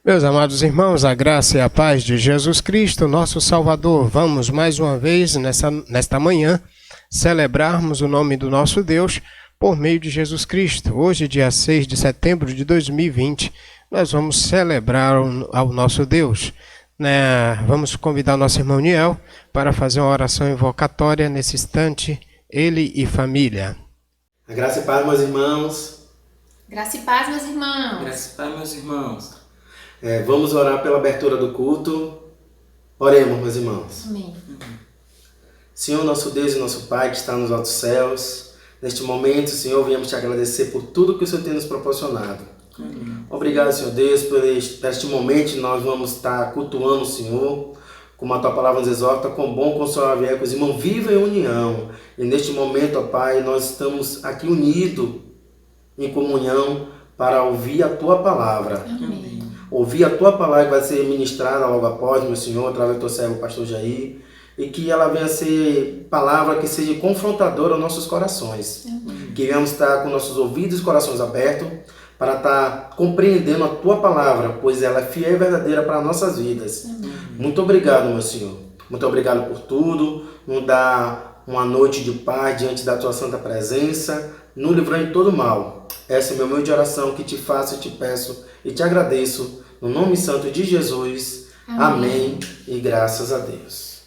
Meus amados irmãos, a graça e a paz de Jesus Cristo, nosso Salvador. Vamos mais uma vez, nesta manhã, celebrarmos o nome do nosso Deus por meio de Jesus Cristo. Hoje, dia 6 de setembro de 2020, nós vamos celebrar ao nosso Deus. Vamos convidar o nosso irmão Niel para fazer uma oração invocatória nesse instante, ele e família. A graça e paz, meus irmãos. Graça e paz, meus irmãos. Graça e paz, meus irmãos. Vamos orar pela abertura do culto. Oremos, meus irmãos. Amém. Senhor, nosso Deus e nosso Pai que está nos altos céus, neste momento, Senhor, viemos te agradecer por tudo que o Senhor tem nos proporcionado. Amém. Obrigado, Senhor Deus, por este momento que nós vamos estar cultuando o Senhor, como a Tua palavra nos exorta, com bom consolável é que os irmãos vivam em união. E neste momento, ó Pai, nós estamos aqui unidos em comunhão para ouvir a Tua palavra. Amém. Ouvir a Tua palavra que vai ser ministrada logo após, meu Senhor, através do Teu servo, o pastor Jair, e que ela venha ser palavra que seja confrontadora aos nossos corações. Amém. Que venhamos estar com nossos ouvidos e corações abertos para estar compreendendo a Tua palavra, pois ela é fiel e verdadeira para nossas vidas. Amém. Muito obrigado, meu Senhor. Muito obrigado por tudo. Nos dá uma noite de paz diante da Tua santa presença, nos livrando de todo mal. Essa é meu meio de oração que te faço e te peço e te agradeço no nome santo de Jesus. Amém. E graças a Deus.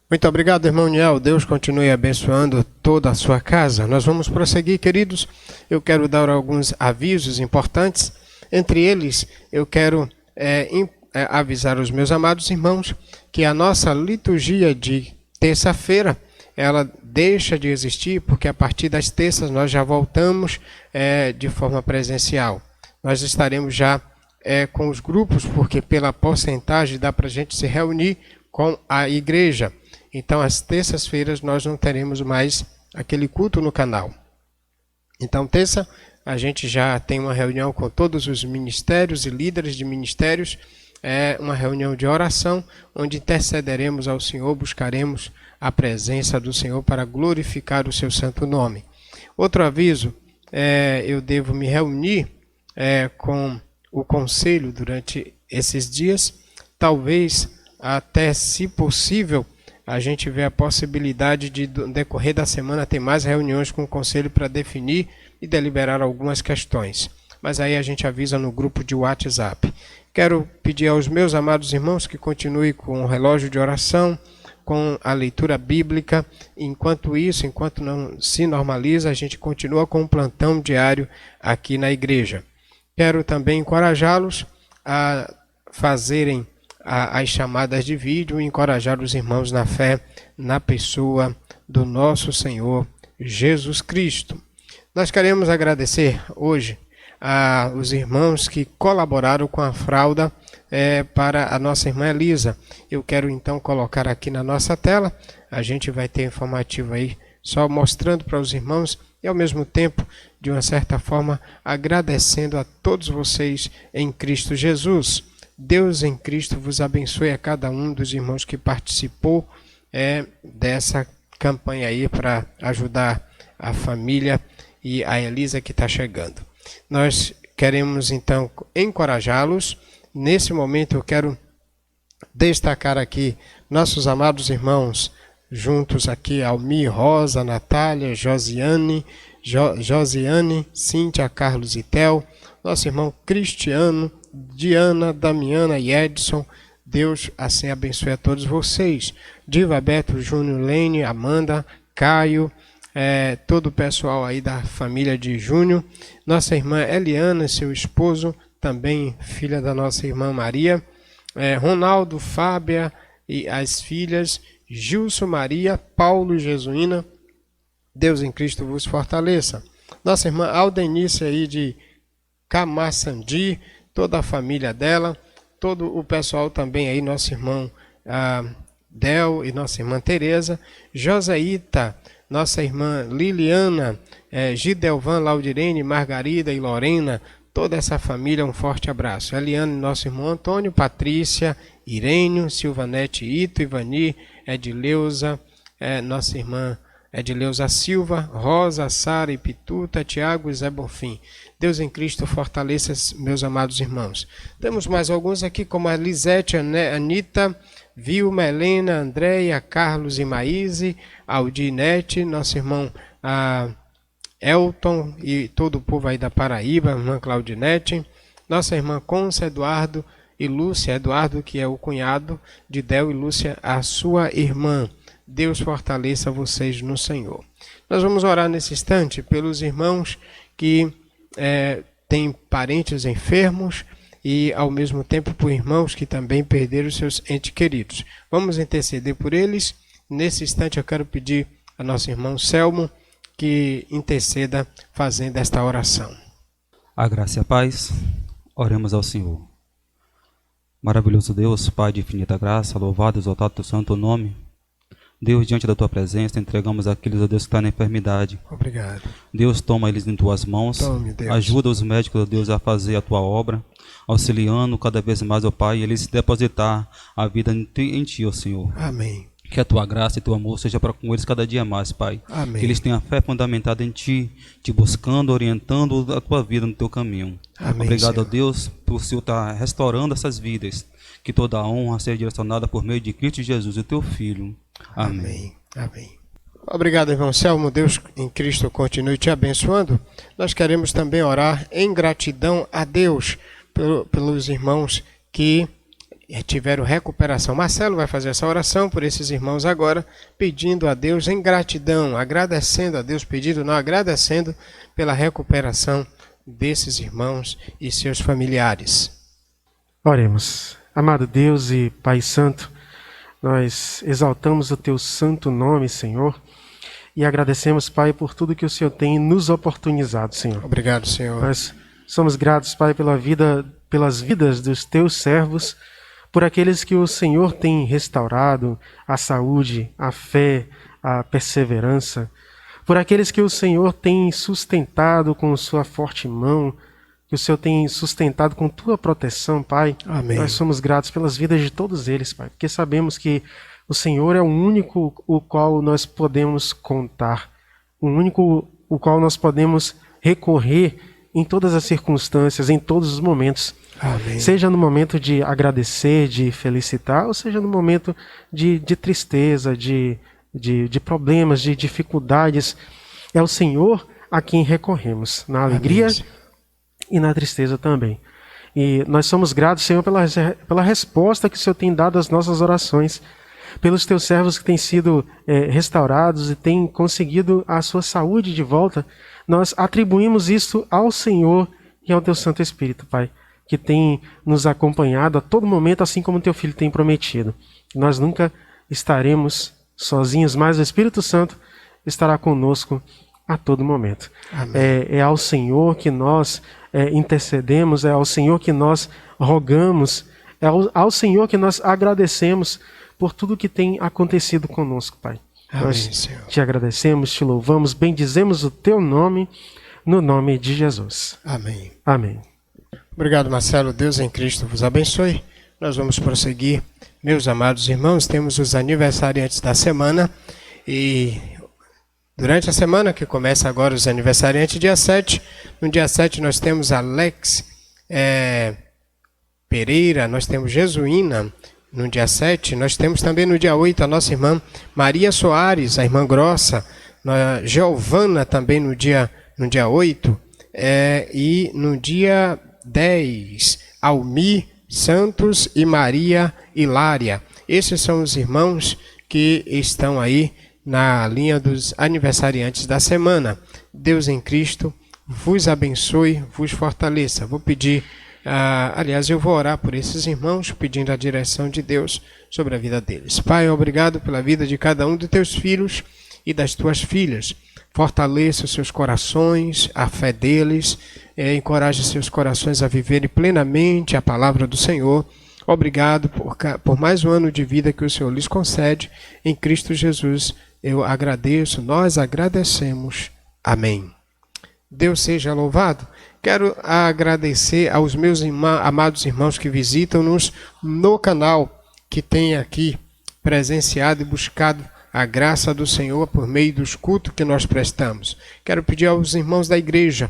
Muito obrigado, irmão Niel. Deus continue abençoando toda a sua casa. Nós vamos prosseguir, queridos. Eu quero dar alguns avisos importantes. Entre eles, eu quero avisar os meus amados irmãos que a nossa liturgia de terça-feira, ela deixa de existir, porque a partir das terças nós já voltamos de forma presencial. Nós estaremos já com os grupos, porque pela porcentagem dá para a gente se reunir com a igreja. Então, às terças-feiras nós não teremos mais aquele culto no canal. Então, terça, a gente já tem uma reunião com todos os ministérios e líderes de ministérios, uma reunião de oração, onde intercederemos ao Senhor, buscaremos a presença do Senhor para glorificar o seu santo nome. Outro aviso, eu devo me reunir com o conselho durante esses dias, talvez até, se possível, a gente vê a possibilidade de, no decorrer da semana, ter mais reuniões com o conselho para definir e deliberar algumas questões. Mas aí a gente avisa no grupo de WhatsApp. Quero pedir aos meus amados irmãos que continuem com o relógio de oração, com a leitura bíblica. Enquanto isso, enquanto não se normaliza, a gente continua com um plantão diário aqui na igreja. Quero também encorajá-los a fazerem as chamadas de vídeo e encorajar os irmãos na fé, na pessoa do nosso Senhor Jesus Cristo. Nós queremos agradecer hoje aos irmãos que colaboraram com a fralda para a nossa irmã Elisa. Eu quero então colocar aqui na nossa tela, a gente vai ter informativo aí, só mostrando para os irmãos e ao mesmo tempo, de uma certa forma, agradecendo a todos vocês em Cristo Jesus. Deus em Cristo vos abençoe a cada um dos irmãos que participou dessa campanha aí para ajudar a família e a Elisa que está chegando. Nós queremos então encorajá-los. Nesse momento eu quero destacar aqui nossos amados irmãos juntos aqui, Almir, Rosa, Natália, Josiane, Cíntia, Carlos e Tel, nosso irmão Cristiano, Diana, Damiana e Edson. Deus assim abençoe a todos vocês. Diva, Beto, Júnior, Lene, Amanda, Caio, todo o pessoal aí da família de Júnior. Nossa irmã Eliana, seu esposo, também filha da nossa irmã Maria. Ronaldo, Fábia e as filhas, Gilson, Maria, Paulo e Jesuína. Deus em Cristo vos fortaleça. Nossa irmã Aldenice aí de Camaçandi, toda a família dela, todo o pessoal também aí, nosso irmão Del e nossa irmã Tereza, Josaíta, nossa irmã Liliana, Gidelvan, Laudirene, Margarida e Lorena, toda essa família, um forte abraço. Eliane, nosso irmão Antônio, Patrícia, Irênio, Silvanete, Ito, Ivani, Edileuza, nossa irmã Edileuza Silva, Rosa, Sara e Pituta, Tiago e Zé Bonfim. Deus em Cristo fortaleça meus amados irmãos. Temos mais alguns aqui, como a Lisete, Anita, Vilma, Helena, Andréia, Carlos e Maíse, Aldinete, nosso irmão Elton e todo o povo aí da Paraíba, irmã Claudinete, nossa irmã Consa, Eduardo e Lúcia, Eduardo que é o cunhado de Del e Lúcia, a sua irmã. Deus fortaleça vocês no Senhor. Nós vamos orar nesse instante pelos irmãos que têm parentes enfermos e ao mesmo tempo por irmãos que também perderam seus entes queridos. Vamos interceder por eles. Nesse instante eu quero pedir a nosso irmão Selmo que interceda fazendo esta oração. A graça e a paz, oremos ao Senhor. Maravilhoso Deus, Pai de infinita graça, louvado e exaltado teu santo nome. Deus, diante da tua presença, entregamos aqueles, ó Deus, que estão na enfermidade. Obrigado. Deus, toma eles em tuas mãos. Tome, Deus. Ajuda os médicos, ó Deus, a fazer a tua obra, auxiliando cada vez mais, ó Pai, eles depositar a vida em ti, ó Senhor. Amém. Que a tua graça e teu amor seja para com eles cada dia mais, Pai. Amém. Que eles tenham a fé fundamentada em ti, te buscando, orientando a tua vida no teu caminho. Amém, Obrigado, ó Senhor. Deus, por o Senhor estar restaurando essas vidas. Que toda a honra seja direcionada por meio de Cristo Jesus, o teu Filho. Amém. Amém. Obrigado, irmão Selmo. Deus em Cristo continue te abençoando. Nós queremos também orar em gratidão a Deus pelos irmãos que tiveram recuperação. Marcelo vai fazer essa oração por esses irmãos agora, pedindo a Deus em gratidão, agradecendo a Deus, pedindo não, agradecendo pela recuperação desses irmãos e seus familiares. Oremos. Amado Deus e Pai Santo, nós exaltamos o Teu santo nome, Senhor, e agradecemos, Pai, por tudo que o Senhor tem nos oportunizado, Senhor. Obrigado, Senhor. Nós somos gratos, Pai, pelas vidas dos Teus servos, por aqueles que o Senhor tem restaurado, a saúde, a fé, a perseverança, por aqueles que o Senhor tem sustentado com sua forte mão, que o Senhor tem sustentado com Tua proteção, Pai. Amém. Nós somos gratos pelas vidas de todos eles, Pai, porque sabemos que o Senhor é o único o qual nós podemos contar, o único o qual nós podemos recorrer em todas as circunstâncias, em todos os momentos. Amém. Seja no momento de agradecer, de felicitar, ou seja no momento de tristeza, de problemas, de dificuldades. É o Senhor a quem recorremos, na alegria Amém. E na tristeza também. E nós somos gratos, Senhor, pela resposta que o Senhor tem dado às nossas orações, pelos Teus servos que têm sido restaurados e têm conseguido a sua saúde de volta. Nós atribuímos isso ao Senhor e ao Teu Santo Espírito, Pai, que tem nos acompanhado a todo momento, assim como Teu Filho tem prometido. Nós nunca estaremos sozinhos, mas o Espírito Santo estará conosco a todo momento. É ao Senhor que nós intercedemos, é ao Senhor que nós rogamos, é ao Senhor que nós agradecemos por tudo que tem acontecido conosco, Pai. Amém, Nós Senhor. te agradecemos, te louvamos, bendizemos o Teu nome, no nome de Jesus. Amém. Amém. Obrigado, Marcelo. Deus em Cristo vos abençoe. Nós vamos prosseguir. Meus amados irmãos, temos os aniversariantes da semana e durante a semana, que começa agora os aniversariantes, dia 7, no dia 7 nós temos Alex Pereira, nós temos Jesuína no dia 7, nós temos também no dia 8 a nossa irmã Maria Soares, a irmã Grossa, Giovana também no dia 8, e no dia 10, Almi Santos e Maria Hilária. Esses são os irmãos que estão aí na linha dos aniversariantes da semana. Deus em Cristo vos abençoe, vos fortaleça. Vou pedir, aliás, eu vou orar por esses irmãos, pedindo a direção de Deus sobre a vida deles. Pai, obrigado pela vida de cada um de teus filhos e das tuas filhas. Fortaleça os seus corações, a fé deles, encoraje seus corações a viverem plenamente a palavra do Senhor. Obrigado por mais um ano de vida que o Senhor lhes concede. Em Cristo Jesus eu agradeço, nós agradecemos. Amém. Deus seja louvado. Quero agradecer aos meus amados irmãos que visitam-nos no canal, que tem aqui presenciado e buscado a graça do Senhor por meio dos cultos que nós prestamos. Quero pedir aos irmãos da igreja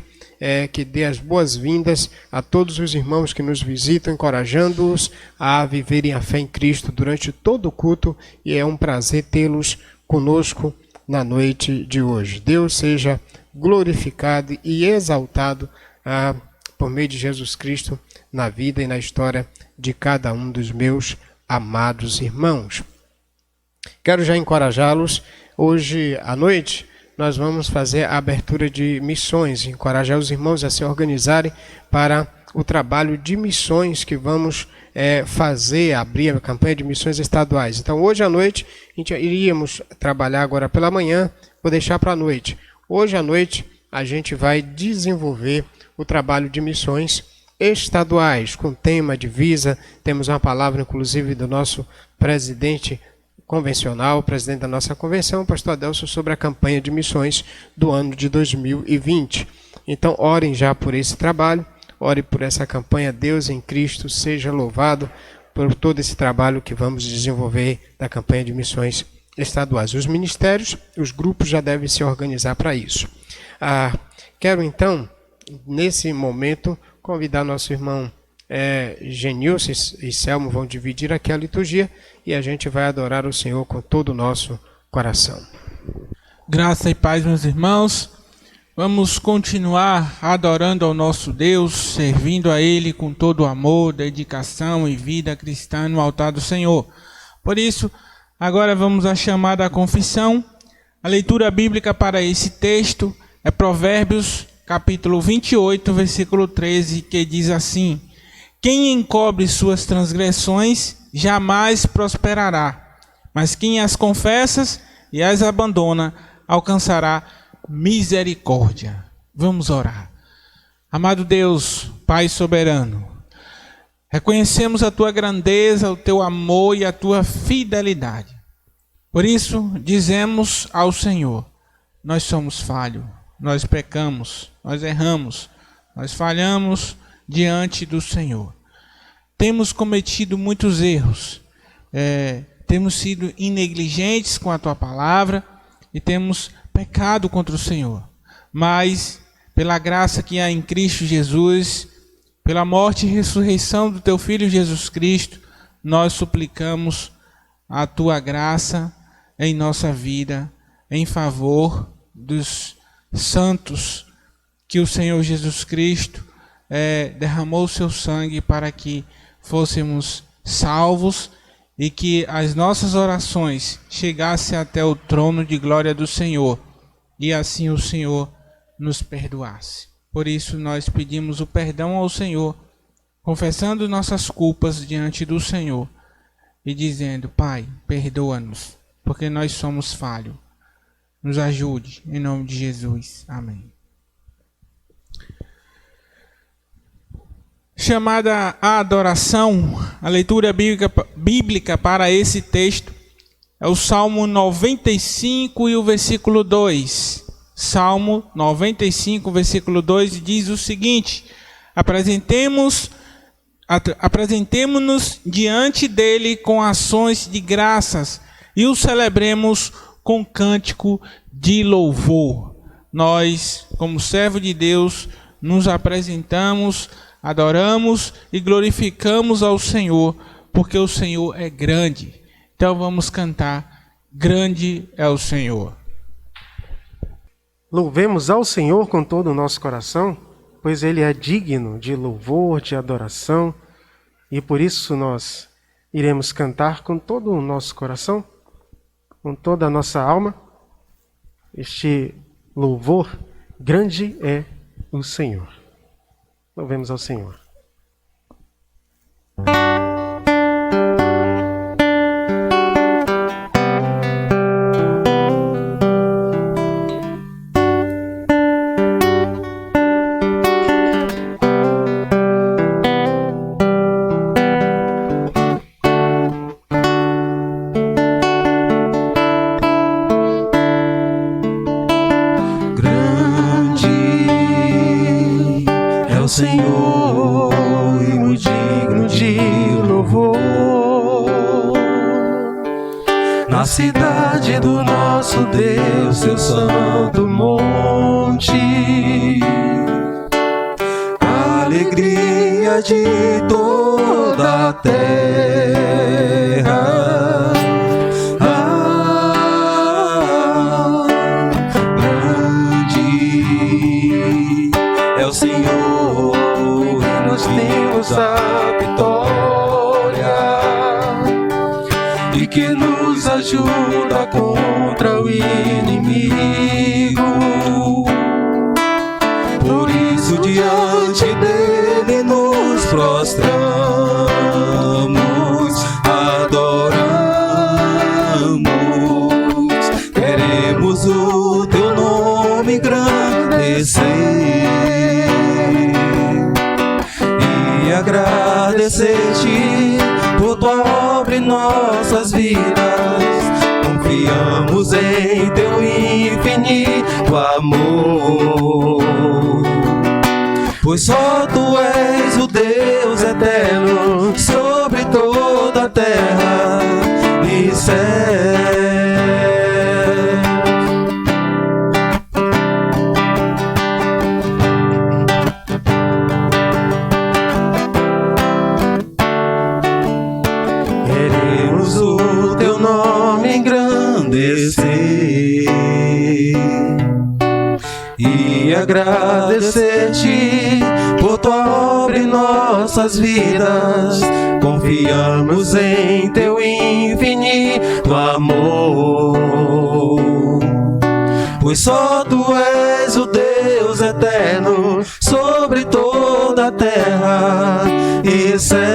que dê as boas-vindas a todos os irmãos que nos visitam, encorajando-os a viverem a fé em Cristo durante todo o culto, e é um prazer tê-los conosco na noite de hoje. Deus seja glorificado e exaltado por meio de Jesus Cristo na vida e na história de cada um dos meus amados irmãos. Quero já encorajá-los. Hoje à noite nós vamos fazer a abertura de missões, encorajar os irmãos a se organizarem para o trabalho de missões que vamos abrir a campanha de missões estaduais. Então hoje à noite, a gente iríamos trabalhar agora pela manhã, vou deixar para a noite. Hoje à noite a gente vai desenvolver o trabalho de missões estaduais, com tema, divisa. Temos uma palavra inclusive do nosso presidente convencional, o presidente da nossa convenção, o pastor Adelso, sobre a campanha de missões do ano de 2020. Então, orem já por esse trabalho, ore por essa campanha. Deus em Cristo seja louvado por todo esse trabalho que vamos desenvolver da campanha de missões estaduais. Os ministérios, os grupos já devem se organizar para isso. Quero então, nesse momento, convidar nosso irmão Genilson e Selmo vão dividir aqui a liturgia e a gente vai adorar o Senhor com todo o nosso coração. Graça e paz, meus irmãos. Vamos continuar adorando ao nosso Deus, servindo a Ele com todo o amor, dedicação e vida cristã no altar do Senhor. Por isso, agora vamos à chamada confissão. A leitura bíblica para esse texto é Provérbios, capítulo 28, versículo 13, que diz assim: quem encobre suas transgressões jamais prosperará, mas quem as confessa e as abandona alcançará misericórdia. Vamos orar. Amado Deus, Pai soberano, reconhecemos a Tua grandeza, o Teu amor e a Tua fidelidade. Por isso, dizemos ao Senhor: nós somos falhos, nós pecamos, nós erramos, nós falhamos diante do Senhor. Temos cometido muitos erros, temos sido negligentes com a Tua palavra e temos pecado contra o Senhor. Mas, pela graça que há em Cristo Jesus, pela morte e ressurreição do Teu Filho Jesus Cristo, nós suplicamos a Tua graça em nossa vida, em favor dos santos, que o Senhor Jesus Cristo derramou o seu sangue para que fôssemos salvos e que as nossas orações chegassem até o trono de glória do Senhor e assim o Senhor nos perdoasse. Por isso nós pedimos o perdão ao Senhor, confessando nossas culpas diante do Senhor e dizendo: Pai, perdoa-nos, porque nós somos falhos. Nos ajude, em nome de Jesus. Amém. Chamada a adoração, a leitura bíblica para esse texto é o Salmo 95 e o versículo 2. Salmo 95, versículo 2 diz o seguinte: apresentemo-nos diante dele com ações de graças e o celebremos com cântico de louvor. Nós, como servo de Deus, nos apresentamos, adoramos e glorificamos ao Senhor, porque o Senhor é grande. Então vamos cantar: grande é o Senhor. Louvemos ao Senhor com todo o nosso coração, pois Ele é digno de louvor, de adoração, e por isso nós iremos cantar com todo o nosso coração, com toda a nossa alma, este louvor: grande é o Senhor. Louvemos ao Senhor. Senhor, e muito digno de louvor, na cidade majestade do nosso Deus, seu santo monte. Alegria de toda a terra. Grande é o Senhor e nós temos a vitória, e que nos ajuda contra o inimigo. Por isso diante dele nos prostramos, adoramos. Queremos o teu nome engrandecer e agradecer-te por tua obra em nossas vidas. Confiamos em teu infinito amor, pois só tu és o Deus eterno sobre toda a terra e céu. Queremos o teu nome engrandecer e agradecer-te por tua obra em nossas vidas. Confiamos em teu infinito amor, pois só tu és o Deus eterno sobre toda a terra e céus.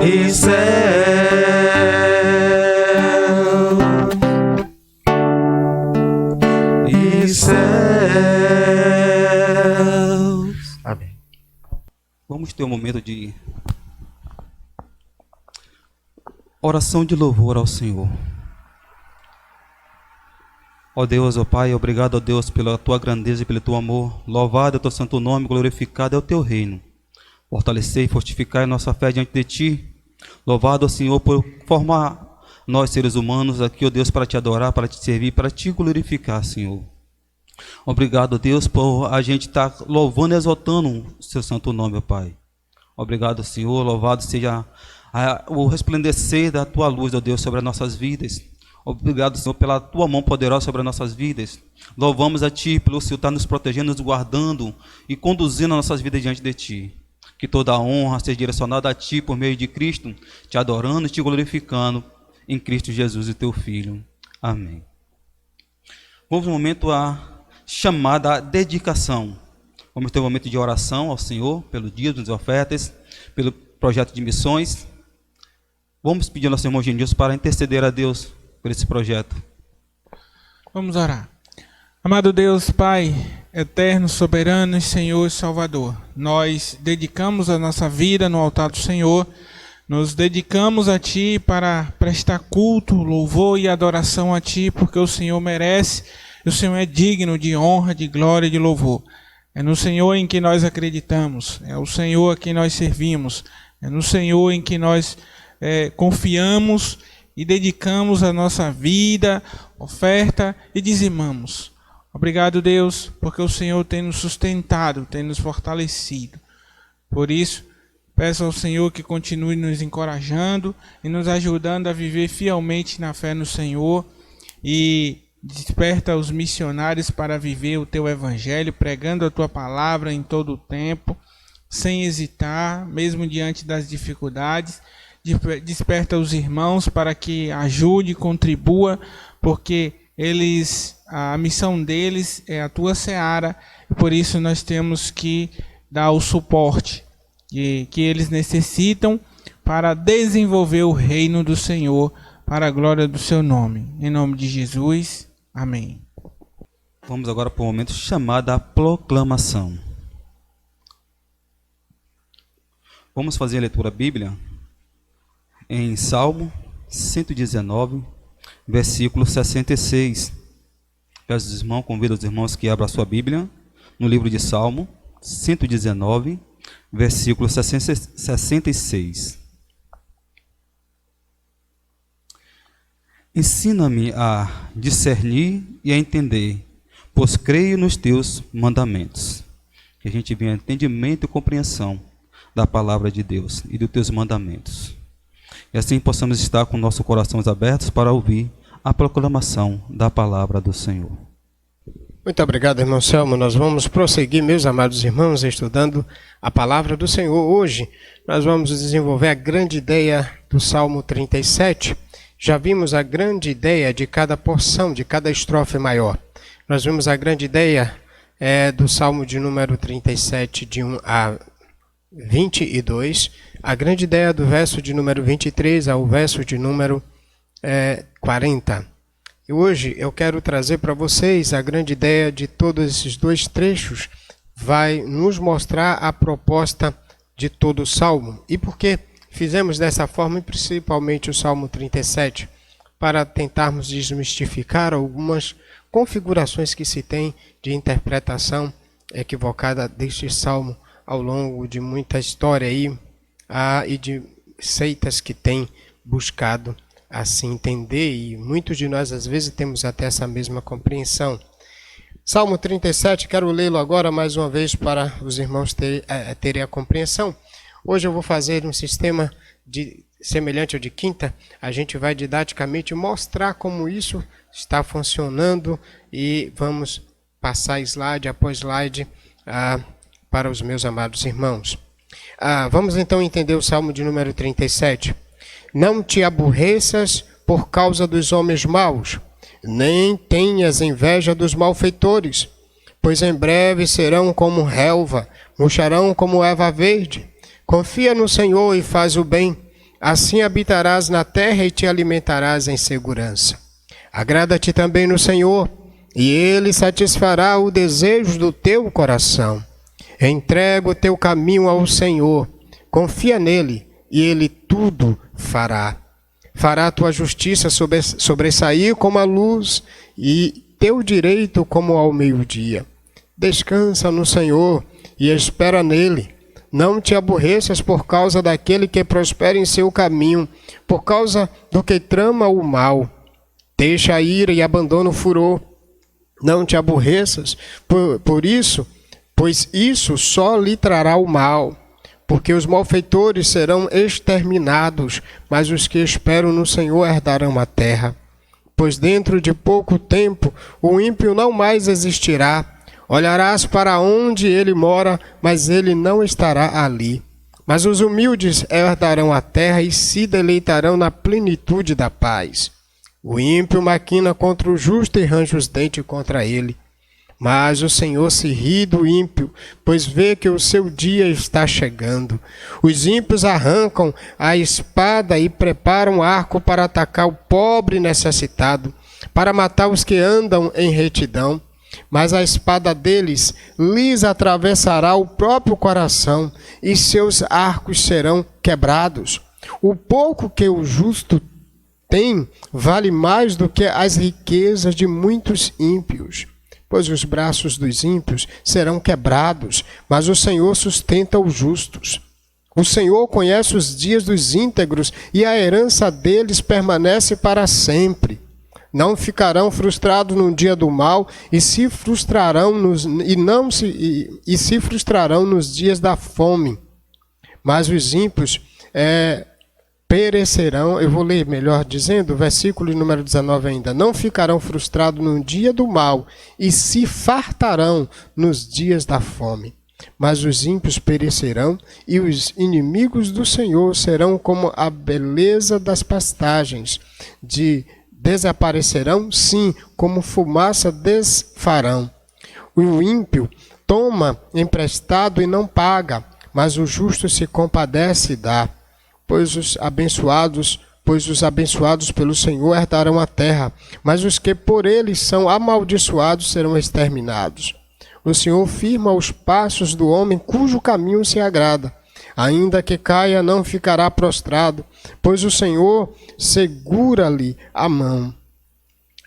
E céus. Amém. Vamos ter um momento de oração de louvor ao Senhor. Ó Deus, ó Pai, obrigado, ó Deus, pela tua grandeza e pelo teu amor. Louvado é o teu santo nome, glorificado é o teu reino. Fortalecer e fortificar a nossa fé diante de ti. Louvado, ó Senhor, por formar nós, seres humanos, aqui, ó Deus, para te adorar, para te servir, para te glorificar, Senhor. Obrigado, Deus, por a gente estar louvando e exaltando o seu santo nome, ó Pai. Obrigado, Senhor, louvado seja o resplandecer da tua luz, ó Deus, sobre as nossas vidas. Obrigado, Senhor, pela tua mão poderosa sobre as nossas vidas. Louvamos a ti pelo Senhor estar nos protegendo, nos guardando e conduzindo as nossas vidas diante de ti. Que toda a honra seja direcionada a ti por meio de Cristo, te adorando e te glorificando em Cristo Jesus, o teu Filho. Amém. Vamos no momento a chamada dedicação. Vamos ter um momento de oração ao Senhor pelo dia das ofertas, pelo projeto de missões. Vamos pedir ao nosso irmão Genilson para interceder a Deus por esse projeto. Vamos orar. Amado Deus, Pai, eterno, soberano, Senhor e Salvador, nós dedicamos a nossa vida no altar do Senhor, nos dedicamos a Ti para prestar culto, louvor e adoração a Ti, porque o Senhor merece, e o Senhor é digno de honra, de glória e de louvor. É no Senhor em que nós acreditamos, é o Senhor a quem nós servimos, é no Senhor em que nós confiamos e dedicamos a nossa vida, oferta e dizimamos. Obrigado, Deus, porque o Senhor tem nos sustentado, tem nos fortalecido. Por isso, peço ao Senhor que continue nos encorajando e nos ajudando a viver fielmente na fé no Senhor e desperta os missionários para viver o Teu Evangelho, pregando a Tua palavra em todo o tempo, sem hesitar, mesmo diante das dificuldades. Desperta os irmãos para que ajude, contribua, porque a missão deles é a Tua seara, e por isso nós temos que dar o suporte que eles necessitam para desenvolver o reino do Senhor, para a glória do Seu nome. Em nome de Jesus, amém. Vamos agora para o momento chamado a proclamação. Vamos fazer a leitura da Bíblia em Salmo 119, versículo 66. Peço aos irmãos, convido os irmãos que abram a sua Bíblia no livro de Salmo 119, versículo 66. Ensina-me a discernir e a entender, pois creio nos teus mandamentos. Que a gente venha entendimento e compreensão da palavra de Deus e dos teus mandamentos. E assim possamos estar com nossos corações abertos para ouvir a proclamação da palavra do Senhor. Muito obrigado, irmão Selmo. Nós vamos prosseguir, meus amados irmãos, estudando a palavra do Senhor. Hoje nós vamos desenvolver a grande ideia do Salmo 37. Já vimos a grande ideia de cada porção, de cada estrofe maior. Nós vimos a grande ideia do Salmo de número 37, de 1 a 22. A grande ideia do verso de número 23 ao verso de número 40. E hoje eu quero trazer para vocês a grande ideia de todos esses dois trechos. Vai nos mostrar a proposta de todo o Salmo. E por que fizemos dessa forma, e principalmente o Salmo 37, para tentarmos desmistificar algumas configurações que se tem de interpretação equivocada deste Salmo ao longo de muita história aí, e de seitas que têm buscado assim entender, e muitos de nós às vezes temos até essa mesma compreensão. Salmo 37, quero lê-lo agora mais uma vez para os irmãos terem a compreensão. Hoje eu vou fazer um sistema semelhante ao de quinta. A gente vai didaticamente mostrar como isso está funcionando e vamos passar slide após slide para os meus amados irmãos. Vamos então entender o Salmo de número 37. Não te aborreças por causa dos homens maus, nem tenhas inveja dos malfeitores, pois em breve serão como relva, murcharão como erva verde. Confia no Senhor e faz o bem, assim habitarás na terra e te alimentarás em segurança. Agrada-te também no Senhor, e Ele satisfará o desejo do teu coração. Entrega o teu caminho ao Senhor, confia nele, e Ele tudo fará. Fará tua justiça sobressair como a luz, e teu direito como ao meio-dia. Descansa no Senhor e espera nele. Não te aborreças por causa daquele que prospera em seu caminho, por causa do que trama o mal. Deixa a ira e abandona o furor. Não te aborreças por isso, pois isso só lhe trará o mal. Porque os malfeitores serão exterminados, mas os que esperam no Senhor herdarão a terra. Pois dentro de pouco tempo o ímpio não mais existirá. Olharás para onde ele mora, mas ele não estará ali. Mas os humildes herdarão a terra e se deleitarão na plenitude da paz. O ímpio maquina contra o justo e range os dentes contra ele. Mas o Senhor se ri do ímpio, pois vê que o seu dia está chegando. Os ímpios arrancam a espada e preparam arco para atacar o pobre necessitado, para matar os que andam em retidão. Mas a espada deles lhes atravessará o próprio coração, e seus arcos serão quebrados. O pouco que o justo tem vale mais do que as riquezas de muitos ímpios. Pois os braços dos ímpios serão quebrados, mas o Senhor sustenta os justos. O Senhor conhece os dias dos íntegros, e a herança deles permanece para sempre. Não ficarão frustrados no dia do mal, e se frustrarão nos dias da fome. Mas os ímpios perecerão. Eu vou ler melhor dizendo, versículo número 19 ainda. Não ficarão frustrados no dia do mal, e se fartarão nos dias da fome. Mas os ímpios perecerão, e os inimigos do Senhor serão como a beleza das pastagens. Desaparecerão, sim, como fumaça desfarão. O ímpio toma emprestado e não paga, mas o justo se compadece e dá. Pois os abençoados pelo Senhor herdarão a terra, mas os que por ele são amaldiçoados serão exterminados. O Senhor firma os passos do homem cujo caminho se agrada. Ainda que caia, não ficará prostrado, pois o Senhor segura-lhe a mão.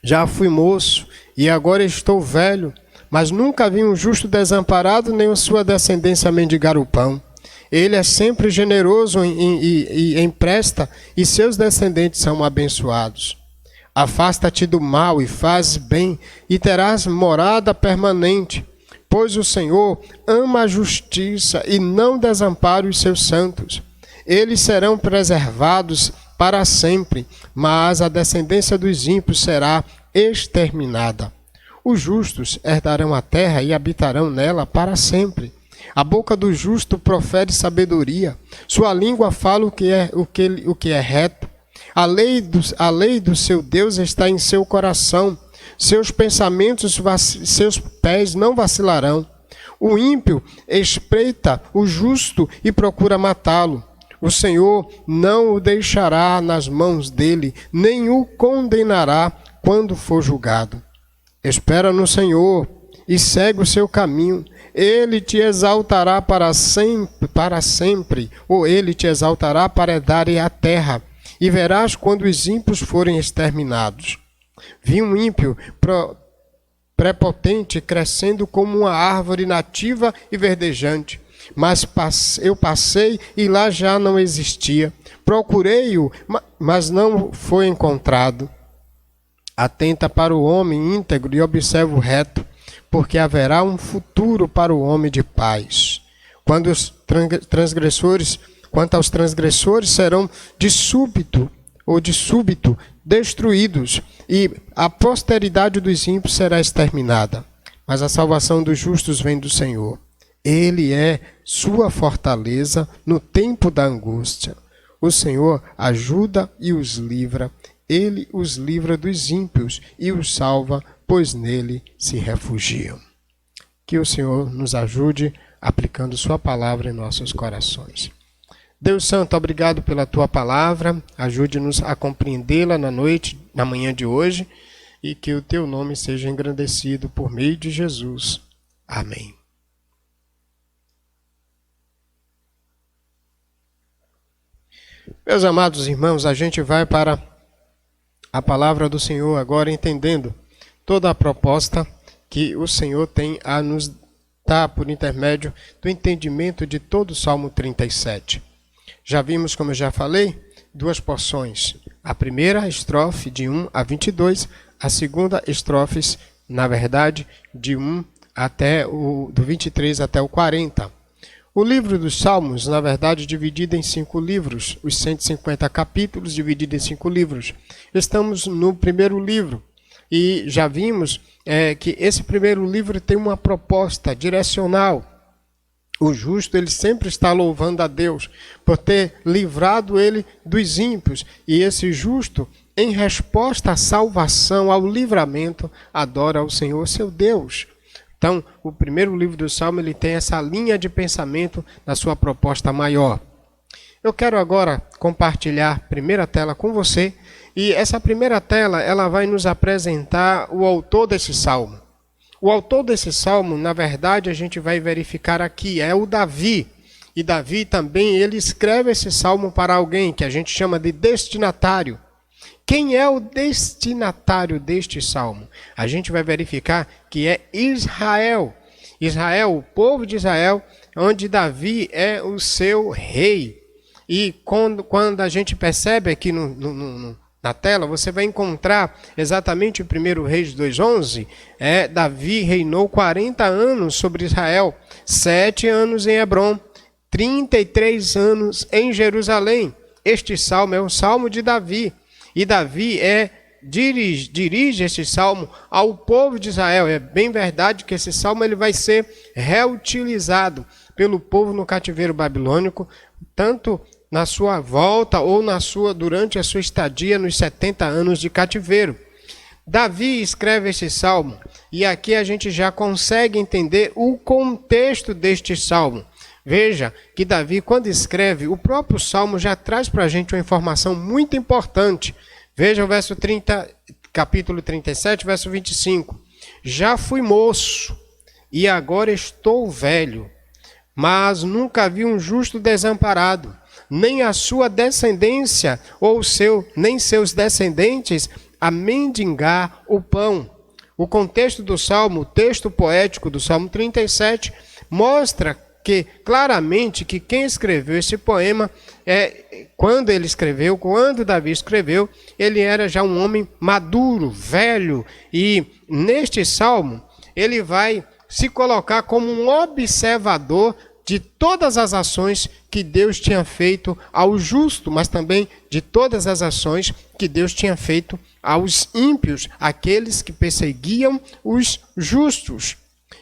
Já fui moço, e agora estou velho, mas nunca vi um justo desamparado, nem a sua descendência mendigar o pão. Ele é sempre generoso e empresta, e seus descendentes são abençoados. Afasta-te do mal e faz bem, e terás morada permanente. Pois o Senhor ama a justiça e não desampara os seus santos. Eles serão preservados para sempre, mas a descendência dos ímpios será exterminada. Os justos herdarão a terra e habitarão nela para sempre. A boca do justo profere sabedoria, sua língua fala o que é reto. A lei do seu Deus está em seu coração, seus pensamentos, seus pés não vacilarão. O ímpio espreita o justo e procura matá-lo. O Senhor não o deixará nas mãos dele, nem o condenará quando for julgado. Espera no Senhor e segue o seu caminho. Ele te exaltará para sempre, ou ele te exaltará para dar a terra, e verás quando os ímpios forem exterminados. Vi um ímpio prepotente crescendo como uma árvore nativa e verdejante, mas eu passei e lá já não existia. Procurei-o, mas não foi encontrado. Atenta para o homem íntegro e observa o reto, porque haverá um futuro para o homem de paz. Quanto aos transgressores serão de súbito destruídos, e a posteridade dos ímpios será exterminada. Mas a salvação dos justos vem do Senhor. Ele é sua fortaleza no tempo da angústia. O Senhor ajuda e os livra. Ele os livra dos ímpios e os salva, pois nele se refugiam. Que o Senhor nos ajude aplicando sua palavra em nossos corações. Deus Santo, obrigado pela tua palavra. Ajude-nos a compreendê-la na manhã de hoje, e que o teu nome seja engrandecido por meio de Jesus. Amém. Meus amados irmãos, a gente vai para a palavra do Senhor agora, entendendo toda a proposta que o Senhor tem a nos dar por intermédio do entendimento de todo o Salmo 37. Já vimos, como eu já falei, duas porções. A primeira estrofe de 1 a 22, a segunda estrofe, na verdade, de 1 até do 23 até o 40. O livro dos Salmos, na verdade, dividido em 5 livros, os 150 capítulos divididos em 5 livros. Estamos no primeiro livro e já vimos que esse primeiro livro tem uma proposta direcional. O justo, ele sempre está louvando a Deus por ter livrado ele dos ímpios. E esse justo, em resposta à salvação, ao livramento, adora ao Senhor, seu Deus. Então, o primeiro livro do Salmo, ele tem essa linha de pensamento na sua proposta maior. Eu quero agora compartilhar a primeira tela com você. E essa primeira tela, ela vai nos apresentar o autor desse Salmo. O autor desse Salmo, na verdade, a gente vai verificar aqui, é o Davi. E Davi também, ele escreve esse Salmo para alguém que a gente chama de destinatário. Quem é o destinatário deste Salmo? A gente vai verificar que é Israel. Israel, o povo de Israel, onde Davi é o seu rei. E quando a gente percebe aqui na tela, você vai encontrar exatamente o 1 Reis 2:11. Davi reinou 40 anos sobre Israel, 7 anos em Hebrom, 33 anos em Jerusalém. Este salmo é um salmo de Davi. E Davi dirige este salmo ao povo de Israel. É bem verdade que esse salmo ele vai ser reutilizado pelo povo no cativeiro babilônico, tanto na sua volta ou durante a sua estadia nos 70 anos de cativeiro. Davi escreve esse salmo e aqui a gente já consegue entender o contexto deste salmo. Veja que Davi, quando escreve, o próprio salmo já traz para a gente uma informação muito importante. Veja o verso 30, capítulo 37, verso 25. Já fui moço e agora estou velho, mas nunca vi um justo desamparado, nem a sua descendência nem seus descendentes a mendigar o pão. O contexto do salmo, o texto poético do Salmo 37, mostra que claramente que quem escreveu esse poema, quando Davi escreveu, ele era já um homem maduro, velho, e neste salmo ele vai se colocar como um observador de todas as ações que Deus tinha feito ao justo, mas também de todas as ações que Deus tinha feito aos ímpios, aqueles que perseguiam os justos.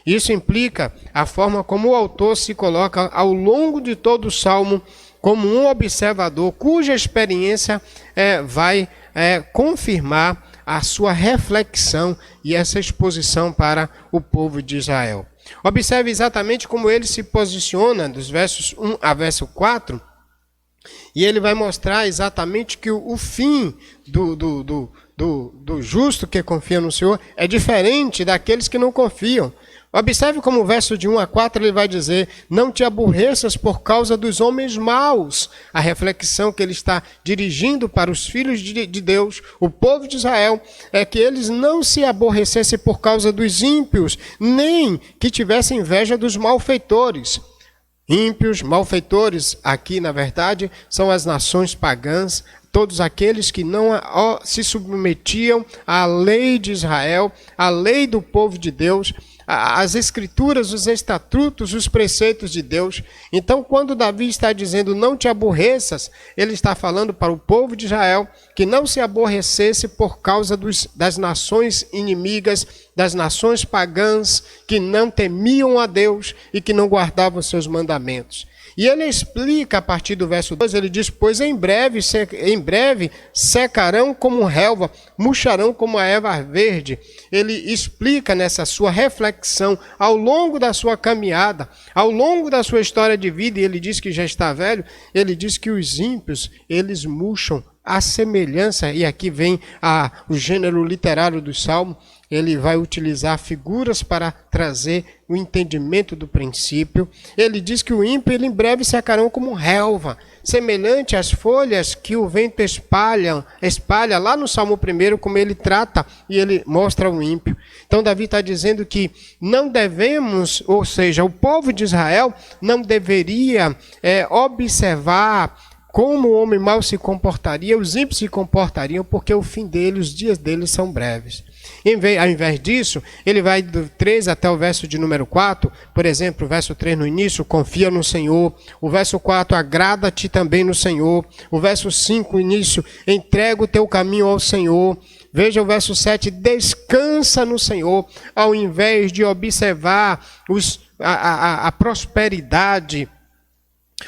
Isso implica a forma como o autor se coloca ao longo de todo o salmo como um observador cuja experiência vai confirmar a sua reflexão e essa exposição para o povo de Israel. Observe exatamente como ele se posiciona dos versos 1 a verso 4, e ele vai mostrar exatamente que o fim do justo que confia no Senhor é diferente daqueles que não confiam. Observe como o verso de 1 a 4 ele vai dizer: não te aborreças por causa dos homens maus. A reflexão que ele está dirigindo para os filhos de Deus, o povo de Israel, é que eles não se aborrecessem por causa dos ímpios, nem que tivessem inveja dos malfeitores. Ímpios, malfeitores, aqui na verdade, são as nações pagãs, todos aqueles que não se submetiam à lei de Israel, à lei do povo de Deus, as escrituras, os estatutos, os preceitos de Deus. Então, quando Davi está dizendo não te aborreças, ele está falando para o povo de Israel que não se aborrecesse por causa das nações inimigas, das nações pagãs que não temiam a Deus e que não guardavam seus mandamentos. E ele explica a partir do verso 2, ele diz: pois em breve secarão como relva, murcharão como a erva verde. Ele explica nessa sua reflexão, ao longo da sua caminhada, ao longo da sua história de vida, e ele diz que já está velho, ele diz que os ímpios, eles murcham a semelhança, e aqui vem o gênero literário do Salmo, ele vai utilizar figuras para trazer o entendimento do princípio. Ele diz que o ímpio, ele em breve secarão como relva, semelhante às folhas que o vento espalha lá no Salmo 1, como ele trata e ele mostra o ímpio. Então Davi está dizendo que não devemos, ou seja, o povo de Israel não deveria observar como o homem mau se comportaria, os ímpios se comportariam, porque o fim deles, os dias deles são breves. Ao invés disso, ele vai do 3 até o verso de número 4, por exemplo, o verso 3 no início, confia no Senhor. O verso 4, agrada-te também no Senhor. O verso 5, no início, entrega o teu caminho ao Senhor. Veja o verso 7, descansa no Senhor, ao invés de observar a prosperidade,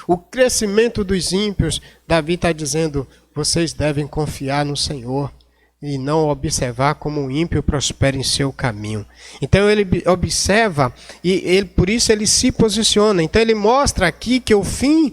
o crescimento dos ímpios. Davi está dizendo, vocês devem confiar no Senhor e não observar como o ímpio prospera em seu caminho. Então ele observa e por isso ele se posiciona. Então ele mostra aqui que o fim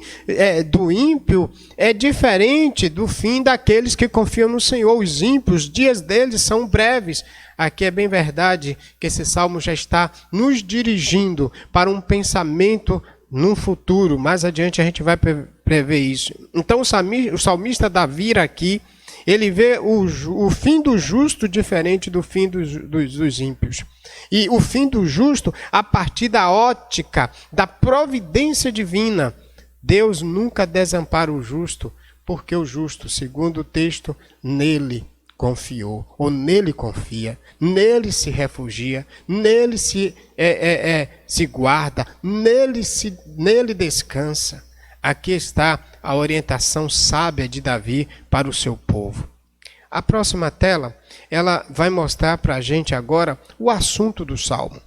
do ímpio é diferente do fim daqueles que confiam no Senhor. Os ímpios, os dias deles são breves. Aqui é bem verdade que esse salmo já está nos dirigindo para um pensamento no futuro. Mais adiante a gente vai prever isso. Então o salmista Davi aqui, ele vê o fim do justo diferente do fim dos ímpios. E o fim do justo a partir da ótica da providência divina. Deus nunca desampara o justo, porque o justo, segundo o texto, nele confiou, ou nele confia, nele se refugia, nele se guarda, nele descansa. Aqui está a orientação sábia de Davi para o seu povo. A próxima tela, ela vai mostrar para a gente agora o assunto do Salmo.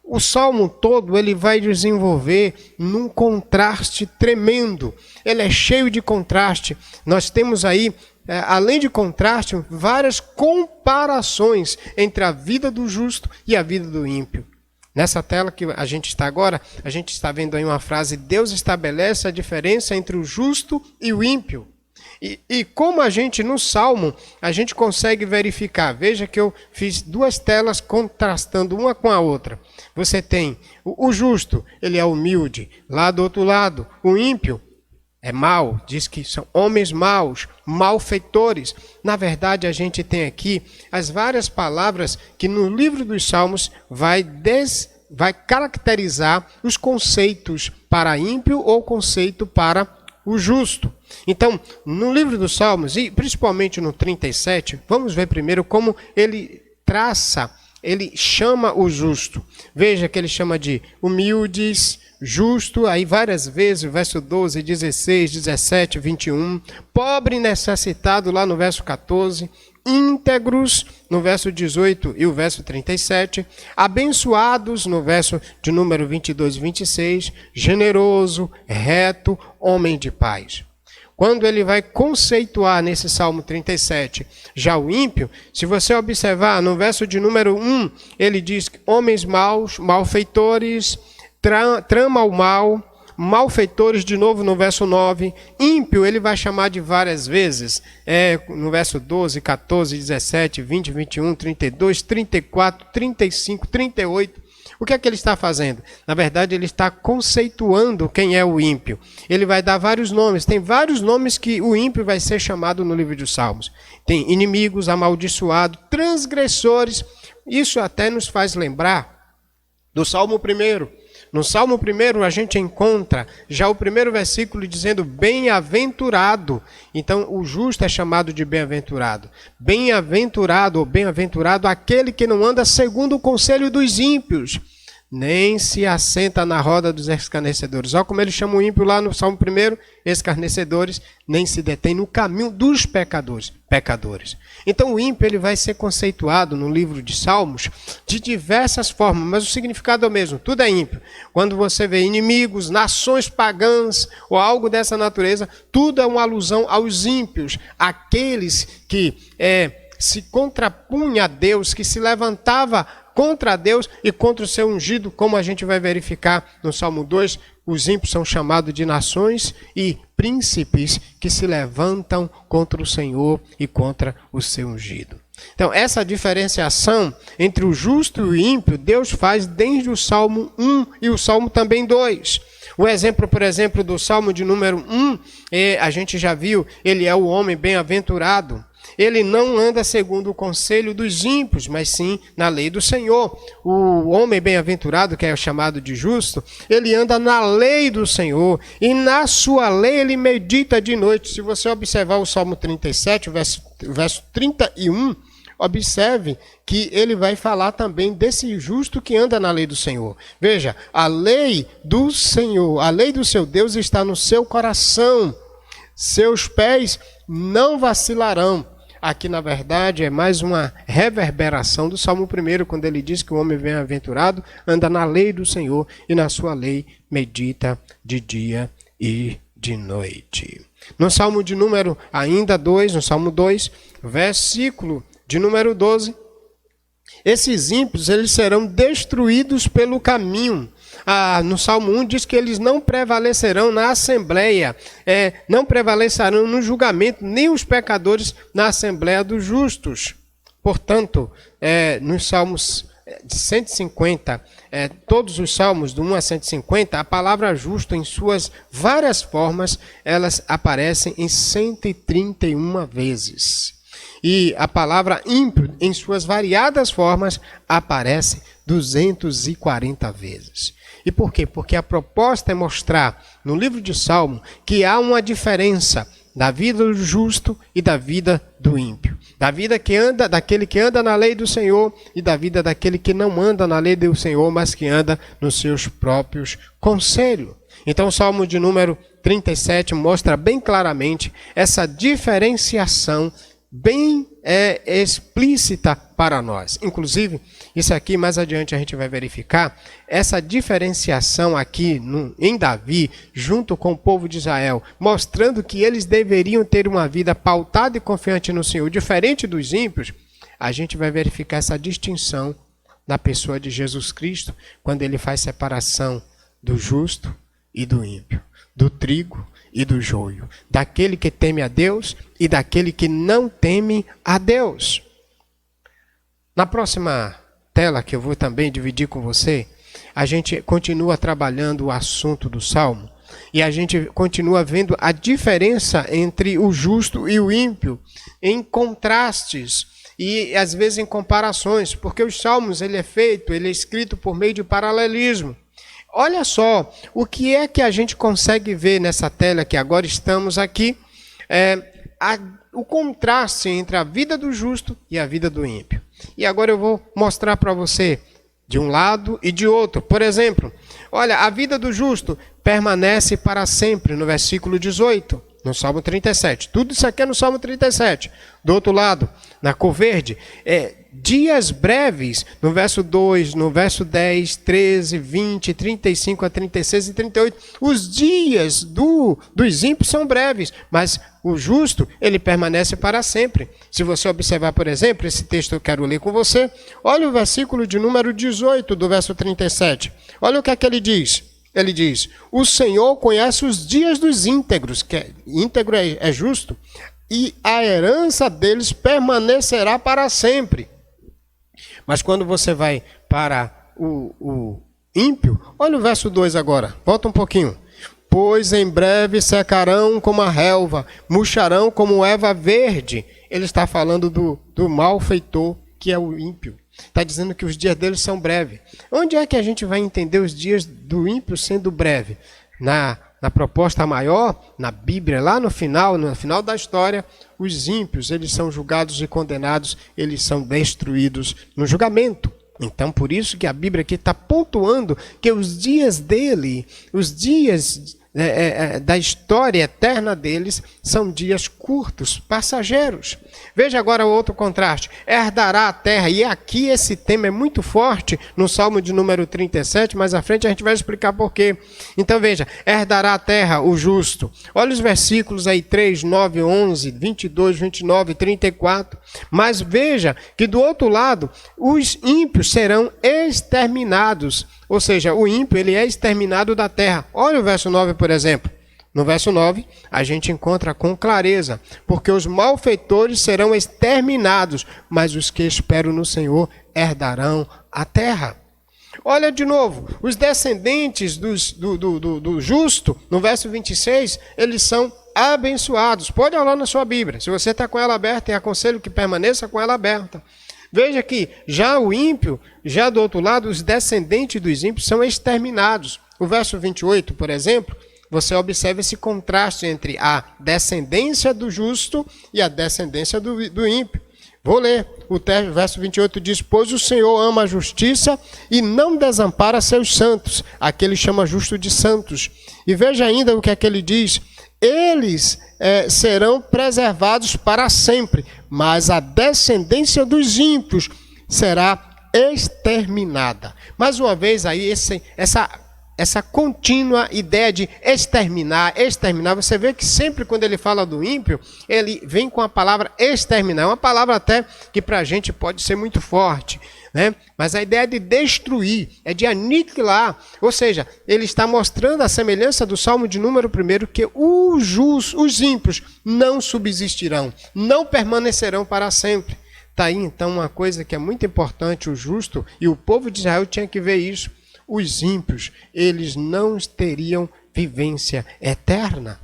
O Salmo todo ele vai desenvolver num contraste tremendo. Ele é cheio de contraste. Nós temos aí, além de contraste, várias comparações entre a vida do justo e a vida do ímpio. Nessa tela que a gente está agora, a gente está vendo aí uma frase: Deus estabelece a diferença entre o justo e o ímpio. E como a gente, no Salmo, a gente consegue verificar. Veja que eu fiz duas telas contrastando uma com a outra. Você tem o justo, ele é humilde. Lá do outro lado, o ímpio é mau, diz que são homens maus, malfeitores. Na verdade, a gente tem aqui as várias palavras que no livro dos Salmos vai vai caracterizar os conceitos para ímpio ou conceito para o justo. Então, no livro dos Salmos, e principalmente no 37, vamos ver primeiro como ele traça, ele chama o justo. Veja que ele chama de humildes, justo, aí várias vezes, verso 12, 16, 17, 21, pobre e necessitado lá no verso 14, íntegros no verso 18 e o verso 37, abençoados no verso de número 22 e 26, generoso, reto, homem de paz. Quando ele vai conceituar nesse Salmo 37 já o ímpio, se você observar no verso de número 1, ele diz que homens maus, malfeitores, trama o mal, malfeitores, de novo no verso 9, ímpio ele vai chamar de várias vezes, no verso 12, 14, 17, 20, 21, 32, 34, 35, 38, o que é que ele está fazendo? Na verdade, ele está conceituando quem é o ímpio. Ele vai dar vários nomes. Tem vários nomes que o ímpio vai ser chamado no livro dos Salmos. Tem inimigos, amaldiçoados, transgressores. Isso até nos faz lembrar do Salmo 1. No Salmo 1 a gente encontra já o primeiro versículo dizendo bem-aventurado. Então o justo é chamado de bem-aventurado. Bem-aventurado ou bem-aventurado aquele que não anda segundo o conselho dos ímpios, nem se assenta na roda dos escarnecedores. Olha como ele chama o ímpio lá no Salmo 1, escarnecedores, nem se detém no caminho dos pecadores. Então o ímpio ele vai ser conceituado no livro de Salmos de diversas formas, mas o significado é o mesmo, tudo é ímpio. Quando você vê inimigos, nações pagãs ou algo dessa natureza, tudo é uma alusão aos ímpios, aqueles que se contrapunha a Deus, que se levantava contra Deus e contra o seu ungido, como a gente vai verificar no Salmo 2, os ímpios são chamados de nações e príncipes que se levantam contra o Senhor e contra o seu ungido. Então, essa diferenciação entre o justo e o ímpio, Deus faz desde o Salmo 1 e o Salmo também 2. O exemplo, por exemplo, do Salmo de número 1, a gente já viu, ele é o homem bem-aventurado. Ele não anda segundo o conselho dos ímpios, mas sim na lei do Senhor. O homem bem-aventurado, que é chamado de justo, ele anda na lei do Senhor e na sua lei ele medita de noite. Se você observar o Salmo 37, verso 31, observe que ele vai falar também desse justo que anda na lei do Senhor. Veja, a lei do Senhor, a lei do seu Deus está no seu coração. Seus pés não vacilarão. Aqui, na verdade, é mais uma reverberação do Salmo 1, quando ele diz que o homem bem-aventurado anda na lei do Senhor e na sua lei medita de dia e de noite. No Salmo de número ainda 2, no Salmo 2, versículo de número 12, esses ímpios eles serão destruídos pelo caminho. No Salmo 1 diz que eles não prevalecerão na assembleia, não prevalecerão no julgamento, nem os pecadores na assembleia dos justos. Portanto, nos Salmos de 150, todos os Salmos do 1 a 150, a palavra justo em suas várias formas, elas aparecem em 131 vezes. E a palavra ímpio, em suas variadas formas, aparece 240 vezes. E por quê? Porque a proposta é mostrar no livro de Salmo que há uma diferença da vida do justo e da vida do ímpio. Da vida daquele que anda na lei do Senhor e da vida daquele que não anda na lei do Senhor, mas que anda nos seus próprios conselhos. Então o Salmo de número 37 mostra bem claramente essa diferenciação bem explícita para nós. Inclusive, isso aqui mais adiante a gente vai verificar, essa diferenciação aqui em Davi, junto com o povo de Israel, mostrando que eles deveriam ter uma vida pautada e confiante no Senhor, diferente dos ímpios, a gente vai verificar essa distinção na pessoa de Jesus Cristo, quando ele faz separação do justo e do ímpio, do trigo e do joio, daquele que teme a Deus e daquele que não teme a Deus. Na próxima tela, que eu vou também dividir com você, a gente continua trabalhando o assunto do Salmo e a gente continua vendo a diferença entre o justo e o ímpio em contrastes e às vezes em comparações, porque os salmos ele é escrito por meio de paralelismo. Olha só, o que é que a gente consegue ver nessa tela que agora estamos aqui, o contraste entre a vida do justo e a vida do ímpio. E agora eu vou mostrar para você de um lado e de outro. Por exemplo, olha, a vida do justo permanece para sempre, no versículo 18, no Salmo 37. Tudo isso aqui é no Salmo 37. Do outro lado, na cor verde, dias breves, no verso 2, no verso 10, 13, 20, 35 a 36 e 38. Os dias dos ímpios são breves, mas o justo, ele permanece para sempre. Se você observar, por exemplo, esse texto eu quero ler com você, olha o versículo de número 18 do verso 37. Olha o que é que ele diz. Ele diz, o Senhor conhece os dias dos íntegros, que íntegro é justo, e a herança deles permanecerá para sempre. Mas quando você vai para o ímpio, olha o verso 2 agora, volta um pouquinho. Pois em breve secarão como a relva, murcharão como erva verde. Ele está falando do malfeitor, que é o ímpio. Está dizendo que os dias deles são breves. Onde é que a gente vai entender os dias do ímpio sendo breve? Na proposta maior, na Bíblia, lá no final da história, os ímpios, eles são julgados e condenados, eles são destruídos no julgamento. Então, por isso que a Bíblia aqui está pontuando que os dias dele, os dias da história eterna deles, são dias curtos, passageiros. Veja agora o outro contraste. Herdará a terra, e aqui esse tema é muito forte no Salmo de número 37, mas à frente a gente vai explicar por quê. Então veja, herdará a terra o justo. Olha os versículos aí, 3, 9, 11, 22, 29, 34. Mas veja que do outro lado, os ímpios serão exterminados. Ou seja, o ímpio ele é exterminado da terra. Olha o verso 9, por exemplo. No verso 9, a gente encontra com clareza, porque os malfeitores serão exterminados, mas os que esperam no Senhor herdarão a terra. Olha de novo, os descendentes do justo, no verso 26, eles são abençoados. Pode olhar na sua Bíblia. Se você está com ela aberta, eu aconselho que permaneça com ela aberta. Veja que já o ímpio, já do outro lado, os descendentes dos ímpios são exterminados. O verso 28, por exemplo, você observa esse contraste entre a descendência do justo e a descendência do ímpio. Vou ler. O verso 28 diz, pois o Senhor ama a justiça e não desampara seus santos. Aqui ele chama justo de santos. E veja ainda o que é que ele diz. Eles serão preservados para sempre, mas a descendência dos ímpios será exterminada. Mais uma vez aí essa contínua ideia de exterminar, você vê que sempre quando ele fala do ímpio, ele vem com a palavra exterminar, uma palavra até que para a gente pode ser muito forte, né? Mas a ideia de destruir, é de aniquilar, ou seja, ele está mostrando a semelhança do Salmo de número 1, que os ímpios não subsistirão, não permanecerão para sempre. Está aí então uma coisa que é muito importante, o justo, e o povo de Israel tinha que ver isso. Os ímpios, eles não teriam vivência eterna.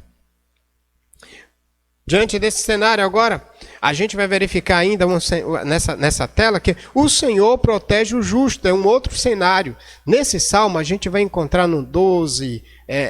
Diante desse cenário agora, a gente vai verificar ainda nessa tela que o Senhor protege o justo, é um outro cenário. Nesse salmo a gente vai encontrar no 12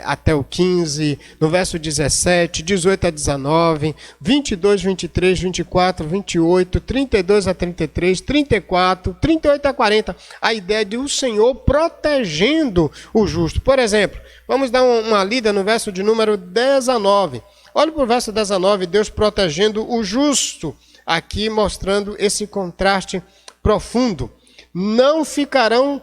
até o 15, no verso 17, 18 a 19, 22, 23, 24, 28, 32 a 33, 34, 38 a 40. A ideia de o Senhor protegendo o justo. Por exemplo, vamos dar uma lida no verso de número 19. Olha para o verso 19, Deus protegendo o justo, aqui mostrando esse contraste profundo. Não ficarão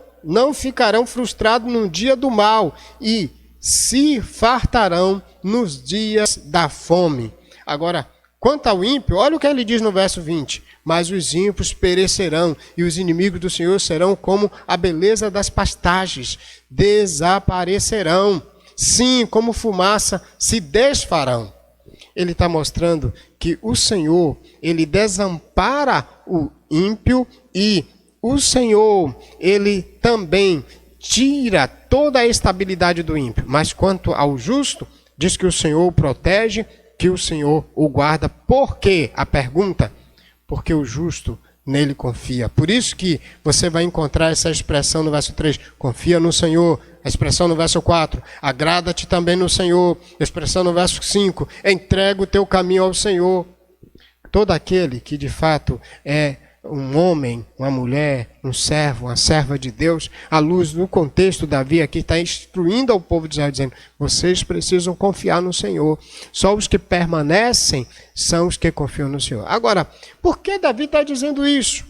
frustrados no dia do mal e se fartarão nos dias da fome. Agora, quanto ao ímpio, olha o que ele diz no verso 20. Mas os ímpios perecerão e os inimigos do Senhor serão como a beleza das pastagens, desaparecerão. Sim, como fumaça se desfarão. Ele está mostrando que o Senhor, ele desampara o ímpio e o Senhor, ele também tira toda a estabilidade do ímpio. Mas quanto ao justo, diz que o Senhor o protege, que o Senhor o guarda. Por quê? A pergunta, porque o justo nele confia. Por isso que você vai encontrar essa expressão no verso 3, confia no Senhor. A expressão no verso 4, agrada-te também no Senhor. A expressão no verso 5, entrega o teu caminho ao Senhor. Todo aquele que de fato é um homem, uma mulher, um servo, uma serva de Deus, à luz do contexto, Davi aqui está instruindo ao povo de Israel, dizendo, vocês precisam confiar no Senhor. Só os que permanecem são os que confiam no Senhor. Agora, por que Davi está dizendo isso?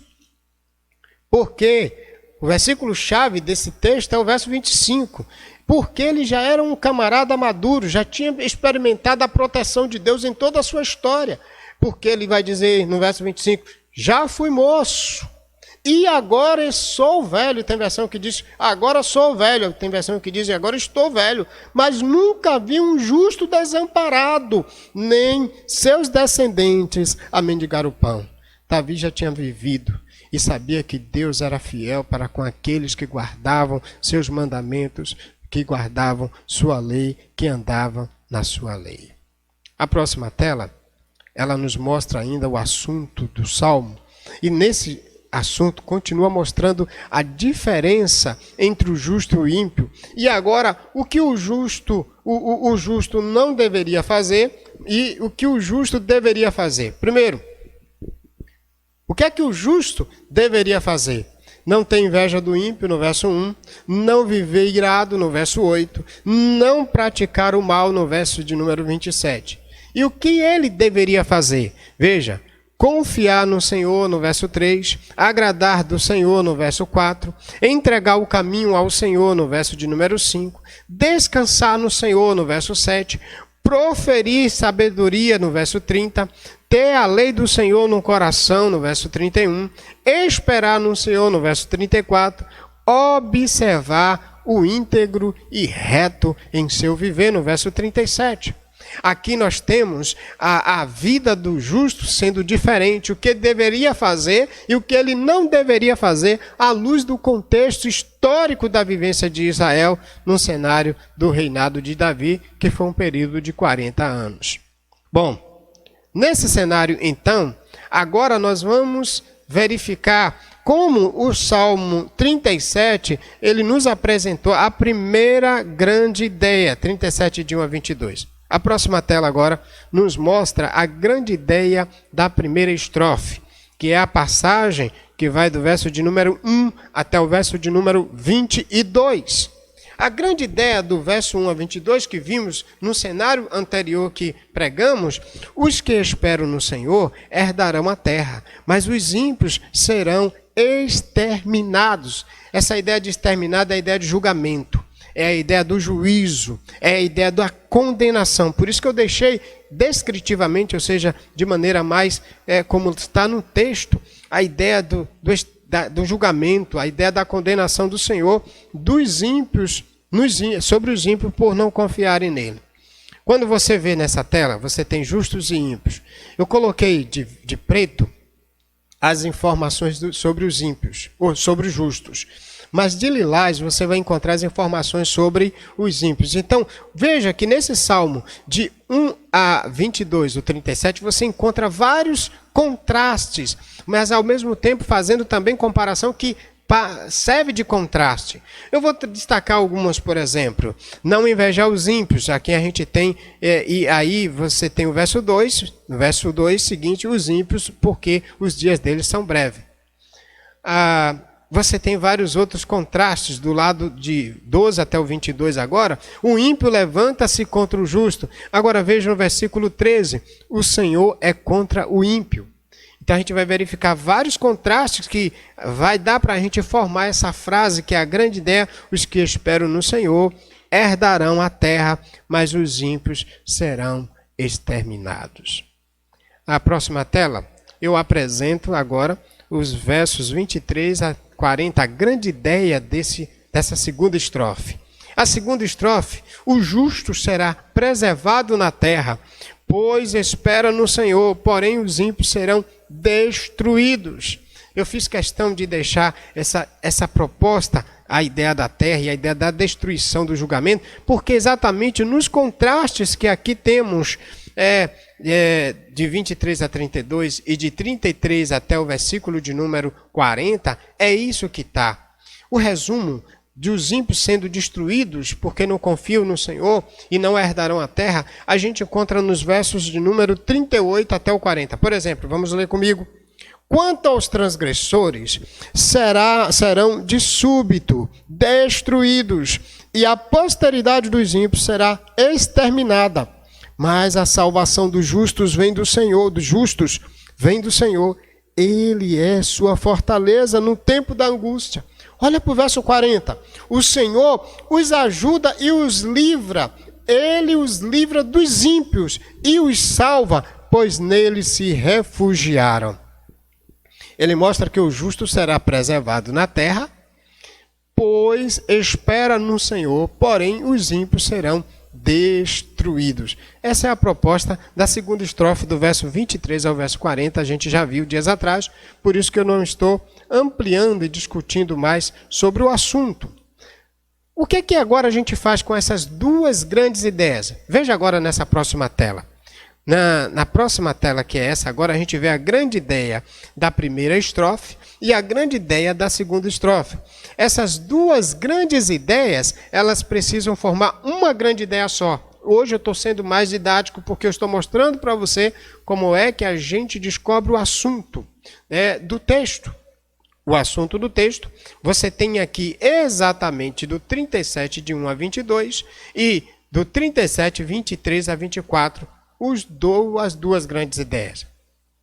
Porque o versículo-chave desse texto é o verso 25. Porque ele já era um camarada maduro, já tinha experimentado a proteção de Deus em toda a sua história. Porque ele vai dizer no verso 25, já fui moço, e agora sou velho. Tem versão que diz, agora sou velho. Tem versão que diz, agora estou velho. Mas nunca vi um justo desamparado, nem seus descendentes a mendigar o pão. Davi já tinha vivido e sabia que Deus era fiel para com aqueles que guardavam seus mandamentos, que guardavam sua lei, que andavam na sua lei. A próxima tela, ela nos mostra ainda o assunto do Salmo. E nesse assunto continua mostrando a diferença entre o justo e o ímpio. E agora, o que o justo não deveria fazer e o que o justo deveria fazer. Primeiro, o que é que o justo deveria fazer? Não ter inveja do ímpio, no verso 1. Não viver irado, no verso 8. Não praticar o mal, no verso de número 27. E o que ele deveria fazer? Veja, confiar no Senhor, no verso 3, agradar do Senhor, no verso 4, entregar o caminho ao Senhor, no verso de número 5, descansar no Senhor, no verso 7, proferir sabedoria, no verso 30, ter a lei do Senhor no coração, no verso 31, esperar no Senhor, no verso 34, observar o íntegro e reto em seu viver, no verso 37. Aqui nós temos a vida do justo sendo diferente, o que deveria fazer e o que ele não deveria fazer à luz do contexto histórico da vivência de Israel no cenário do reinado de Davi, que foi um período de 40 anos. Bom, nesse cenário então, agora nós vamos verificar como o Salmo 37, ele nos apresentou a primeira grande ideia, 37 de 1 a 22. A próxima tela agora nos mostra a grande ideia da primeira estrofe, que é a passagem que vai do verso de número 1 até o verso de número 22. A grande ideia do verso 1 a 22 que vimos no cenário anterior que pregamos, os que esperam no Senhor herdarão a terra, mas os ímpios serão exterminados. Essa ideia de exterminado é a ideia de julgamento. É a ideia do juízo, é a ideia da condenação. Por isso que eu deixei descritivamente, ou seja, de maneira mais, como está no texto, a ideia do julgamento, a ideia da condenação do Senhor dos ímpios, sobre os ímpios por não confiarem nele. Quando você vê nessa tela, você tem justos e ímpios. Eu coloquei de preto as informações sobre os ímpios, ou sobre os justos. Mas de lilás você vai encontrar as informações sobre os ímpios. Então, veja que nesse Salmo de 1 a 22, o 37, você encontra vários contrastes, mas ao mesmo tempo fazendo também comparação que serve de contraste. Eu vou destacar algumas, por exemplo, não invejar os ímpios, aqui a gente tem, e aí você tem o verso 2, no verso 2 seguinte, os ímpios, porque os dias deles são breves. Você tem vários outros contrastes do lado de 12 até o 22 agora. O ímpio levanta-se contra o justo. Agora veja no versículo 13. O Senhor é contra o ímpio. Então a gente vai verificar vários contrastes que vai dar para a gente formar essa frase que é a grande ideia. Os que esperam no Senhor herdarão a terra, mas os ímpios serão exterminados. Na próxima tela, eu apresento agora os versos 23 a 40, a grande ideia dessa segunda estrofe. A segunda estrofe, o justo será preservado na terra, pois espera no Senhor, porém os ímpios serão destruídos. Eu fiz questão de deixar essa proposta, a ideia da terra e a ideia da destruição do julgamento, porque exatamente nos contrastes que aqui temos de 23 a 32 e de 33 até o versículo de número 40, é isso que está. O resumo de os ímpios sendo destruídos porque não confiam no Senhor e não herdarão a terra, a gente encontra nos versos de número 38 até o 40. Por exemplo, vamos ler comigo. Quanto aos transgressores, serão de súbito destruídos, e a posteridade dos ímpios será exterminada. Mas a salvação dos justos vem do Senhor, Ele é sua fortaleza no tempo da angústia. Olha para o verso 40. O Senhor os ajuda e os livra. Ele os livra dos ímpios e os salva, pois nele se refugiaram. Ele mostra que o justo será preservado na terra, pois espera no Senhor, porém os ímpios serão destruídos. Essa é a proposta da segunda estrofe do verso 23 ao verso 40, a gente já viu dias atrás, por isso que eu não estou ampliando e discutindo mais sobre o assunto. O que é que agora a gente faz com essas duas grandes ideias? Veja agora nessa próxima tela. Na próxima tela, que é essa, agora a gente vê a grande ideia da primeira estrofe e a grande ideia da segunda estrofe. Essas duas grandes ideias, elas precisam formar uma grande ideia só. Hoje eu estou sendo mais didático porque eu estou mostrando para você como é que a gente descobre o assunto do texto. O assunto do texto, você tem aqui exatamente do 37, de 1 a 22 e do 37, 23 a 24, as duas grandes ideias.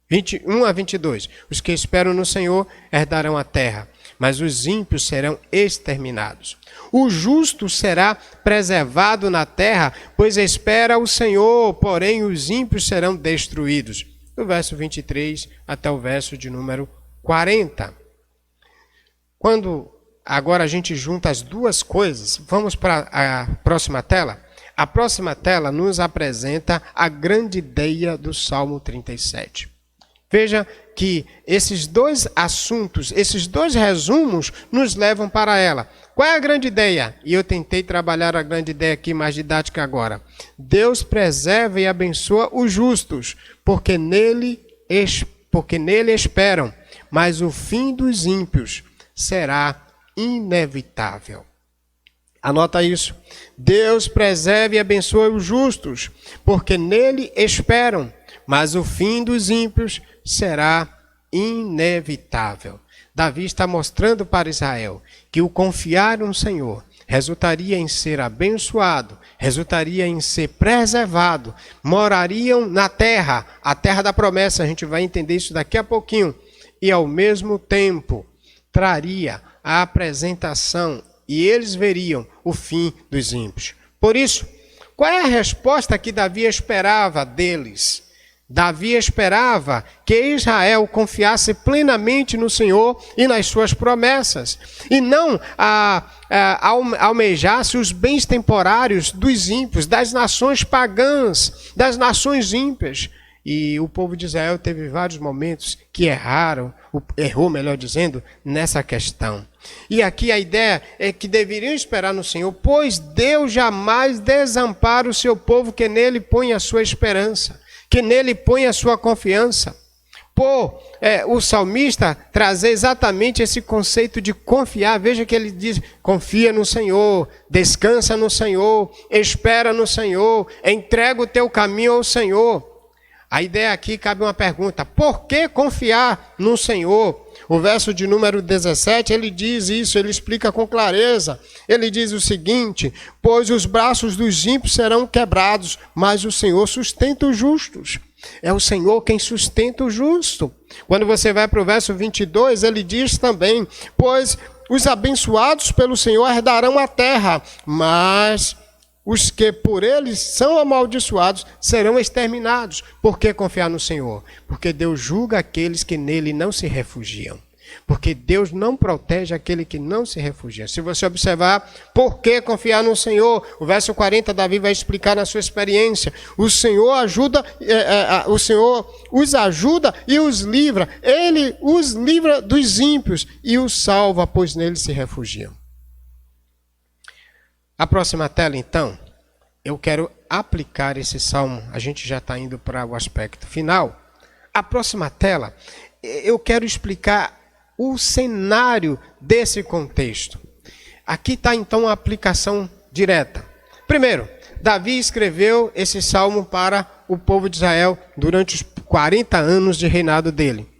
21 a 22. Os que esperam no Senhor herdarão a terra, mas os ímpios serão exterminados. O justo será preservado na terra, pois espera o Senhor, porém os ímpios serão destruídos. Do verso 23 até o verso de número 40. Quando agora a gente junta as duas coisas, vamos para a próxima tela. A próxima tela nos apresenta a grande ideia do Salmo 37. Veja que esses dois assuntos, esses dois resumos nos levam para ela. Qual é a grande ideia? E eu tentei trabalhar a grande ideia aqui mais didática agora. Deus preserva e abençoa os justos, porque nele esperam, mas o fim dos ímpios será inevitável. Anota isso. Deus preserva e abençoa os justos, porque nele esperam, mas o fim dos ímpios será inevitável. Davi está mostrando para Israel que o confiar no Senhor resultaria em ser abençoado, resultaria em ser preservado, morariam na terra, a terra da promessa, a gente vai entender isso daqui a pouquinho, e ao mesmo tempo traria a apresentação e eles veriam o fim dos ímpios. Por isso, qual é a resposta que Davi esperava deles? Davi esperava que Israel confiasse plenamente no Senhor e nas suas promessas, e não almejasse os bens temporários dos ímpios, das nações pagãs, das nações ímpias. E o povo de Israel teve vários momentos que errou, melhor dizendo, nessa questão. E aqui a ideia é que deveriam esperar no Senhor, pois Deus jamais desampara o seu povo que nele põe a sua esperança, que nele põe a sua confiança. O salmista traz exatamente esse conceito de confiar. Veja que ele diz, confia no Senhor, descansa no Senhor, espera no Senhor, entrega o teu caminho ao Senhor. A ideia aqui cabe uma pergunta: por que confiar no Senhor? O verso de número 17, ele diz isso, ele explica com clareza. Ele diz o seguinte: pois os braços dos ímpios serão quebrados, mas o Senhor sustenta os justos. É o Senhor quem sustenta o justo. Quando você vai para o verso 22, ele diz também: pois os abençoados pelo Senhor herdarão a terra, mas os que por eles são amaldiçoados serão exterminados. Por que confiar no Senhor? Porque Deus julga aqueles que nele não se refugiam. Porque Deus não protege aquele que não se refugia. Se você observar, por que confiar no Senhor? O verso 40, Davi vai explicar na sua experiência. O Senhor os ajuda e os livra. Ele os livra dos ímpios e os salva, pois nele se refugiam. A próxima tela, então, eu quero aplicar esse salmo, a gente já está indo para o aspecto final. A próxima tela, eu quero explicar o cenário desse contexto. Aqui está então a aplicação direta. Primeiro, Davi escreveu esse salmo para o povo de Israel durante os 40 anos de reinado dele.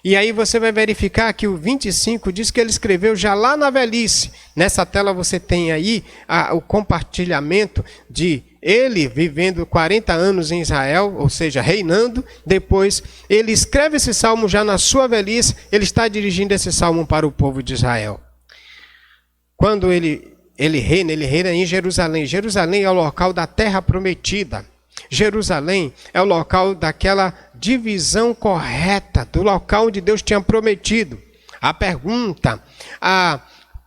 E aí você vai verificar que o 25 diz que ele escreveu já lá na velhice. Nessa tela você tem aí o compartilhamento de ele vivendo 40 anos em Israel, ou seja, reinando. Depois ele escreve esse salmo já na sua velhice, ele está dirigindo esse salmo para o povo de Israel. Quando ele reina em Jerusalém. Jerusalém é o local da terra prometida. Jerusalém é o local daquela divisão correta, do local onde Deus tinha prometido. A pergunta,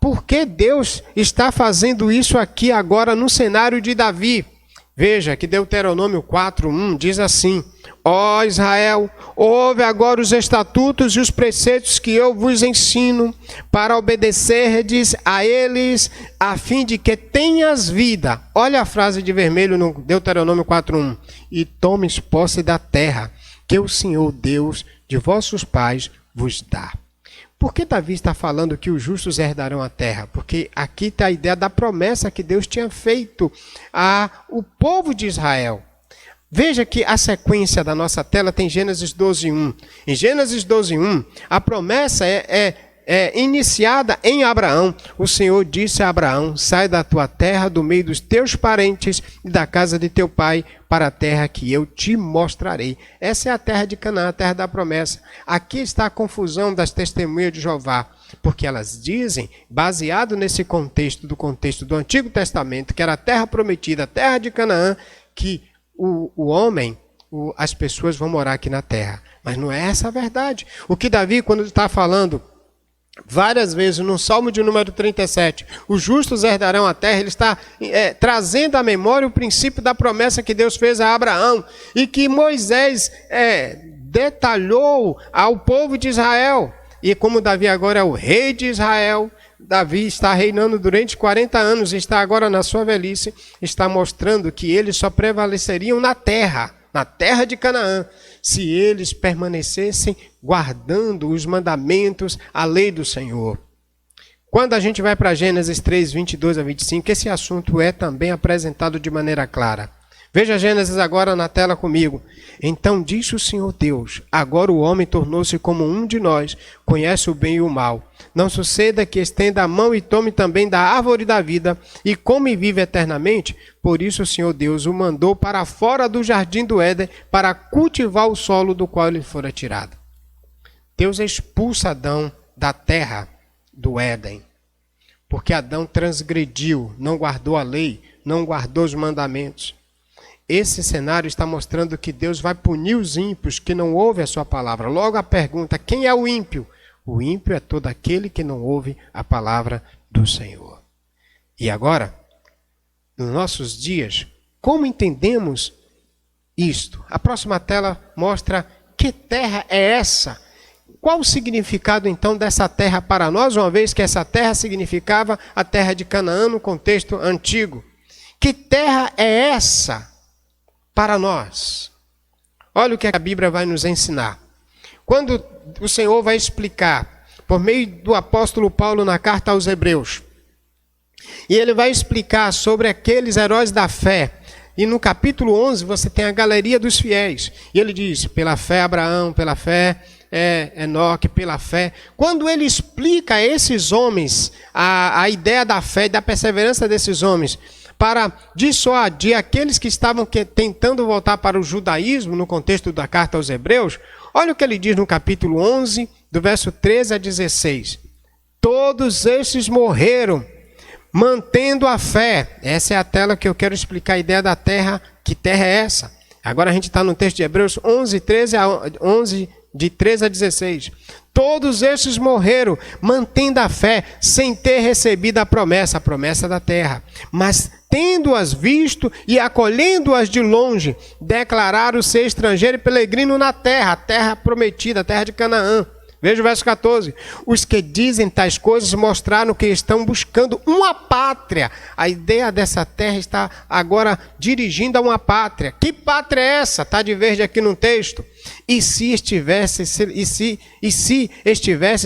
por que Deus está fazendo isso aqui agora no cenário de Davi? Veja que Deuteronômio 4:1 diz assim: Ó Israel, ouve agora os estatutos e os preceitos que eu vos ensino, para obedecerdes a eles, a fim de que tenhas vida. Olha a frase de vermelho no Deuteronômio 4:1. E tomes posse da terra, que o Senhor Deus de vossos pais vos dá. Por que Davi está falando que os justos herdarão a terra? Porque aqui está a ideia da promessa que Deus tinha feito ao povo de Israel. Veja que a sequência da nossa tela tem Gênesis 12:1. Em Gênesis 12:1, a promessa é iniciada em Abraão. O Senhor disse a Abraão: sai da tua terra, do meio dos teus parentes e da casa de teu pai, para a terra que eu te mostrarei. Essa é a terra de Canaã, a terra da promessa. Aqui está a confusão das testemunhas de Jeová, porque elas dizem, baseado nesse contexto do Antigo Testamento, que era a terra prometida, a terra de Canaã, que o homem, as pessoas vão morar aqui na terra. Mas não é essa a verdade. O que Davi, quando está falando várias vezes no Salmo de número 37, os justos herdarão a terra, ele está trazendo à memória o princípio da promessa que Deus fez a Abraão e que Moisés detalhou ao povo de Israel. E como Davi agora é o rei de Israel, Davi está reinando durante 40 anos e está agora na sua velhice, está mostrando que eles só prevaleceriam na terra de Canaã, se eles permanecessem guardando os mandamentos, a lei do Senhor. Quando a gente vai para Gênesis 3, 22 a 25, esse assunto é também apresentado de maneira clara. Veja Gênesis agora na tela comigo. Então disse o Senhor Deus: agora o homem tornou-se como um de nós, conhece o bem e o mal. Não suceda que estenda a mão e tome também da árvore da vida, e come e vive eternamente. Por isso o Senhor Deus o mandou para fora do jardim do Éden, para cultivar o solo do qual ele fora tirado. Deus expulsa Adão da terra do Éden, porque Adão transgrediu, não guardou a lei, não guardou os mandamentos. Esse cenário está mostrando que Deus vai punir os ímpios que não ouvem a sua palavra. Logo a pergunta: quem é o ímpio? O ímpio é todo aquele que não ouve a palavra do Senhor. E agora, nos nossos dias, como entendemos isto? A próxima tela mostra que terra é essa. Qual o significado então dessa terra para nós, uma vez que essa terra significava a terra de Canaã no contexto antigo? Que terra é essa para nós? Olha o que a Bíblia vai nos ensinar. Quando o Senhor vai explicar, por meio do apóstolo Paulo na carta aos Hebreus, e ele vai explicar sobre aqueles heróis da fé, e no capítulo 11 você tem a galeria dos fiéis, e ele diz: pela fé Abraão, pela fé Enoque, pela fé. Quando ele explica a esses homens a ideia da fé e da perseverança desses homens, para dissuadir aqueles que estavam tentando voltar para o judaísmo no contexto da carta aos Hebreus, olha o que ele diz no capítulo 11, do verso 13 a 16. Todos esses morreram mantendo a fé. Essa é a tela que eu quero explicar a ideia da terra. Que terra é essa? Agora a gente está no texto de Hebreus 11, 11, de 13 a 16. Todos esses morreram mantendo a fé, sem ter recebido a promessa da terra. Mas tendo-as visto e acolhendo-as de longe, declararam ser estrangeiro e peregrino na terra, a terra prometida, a terra de Canaã. Veja o verso 14. Os que dizem tais coisas mostraram que estão buscando uma pátria. A ideia dessa terra está agora dirigindo a uma pátria. Que pátria é essa? Está de verde aqui no texto. E se estivesse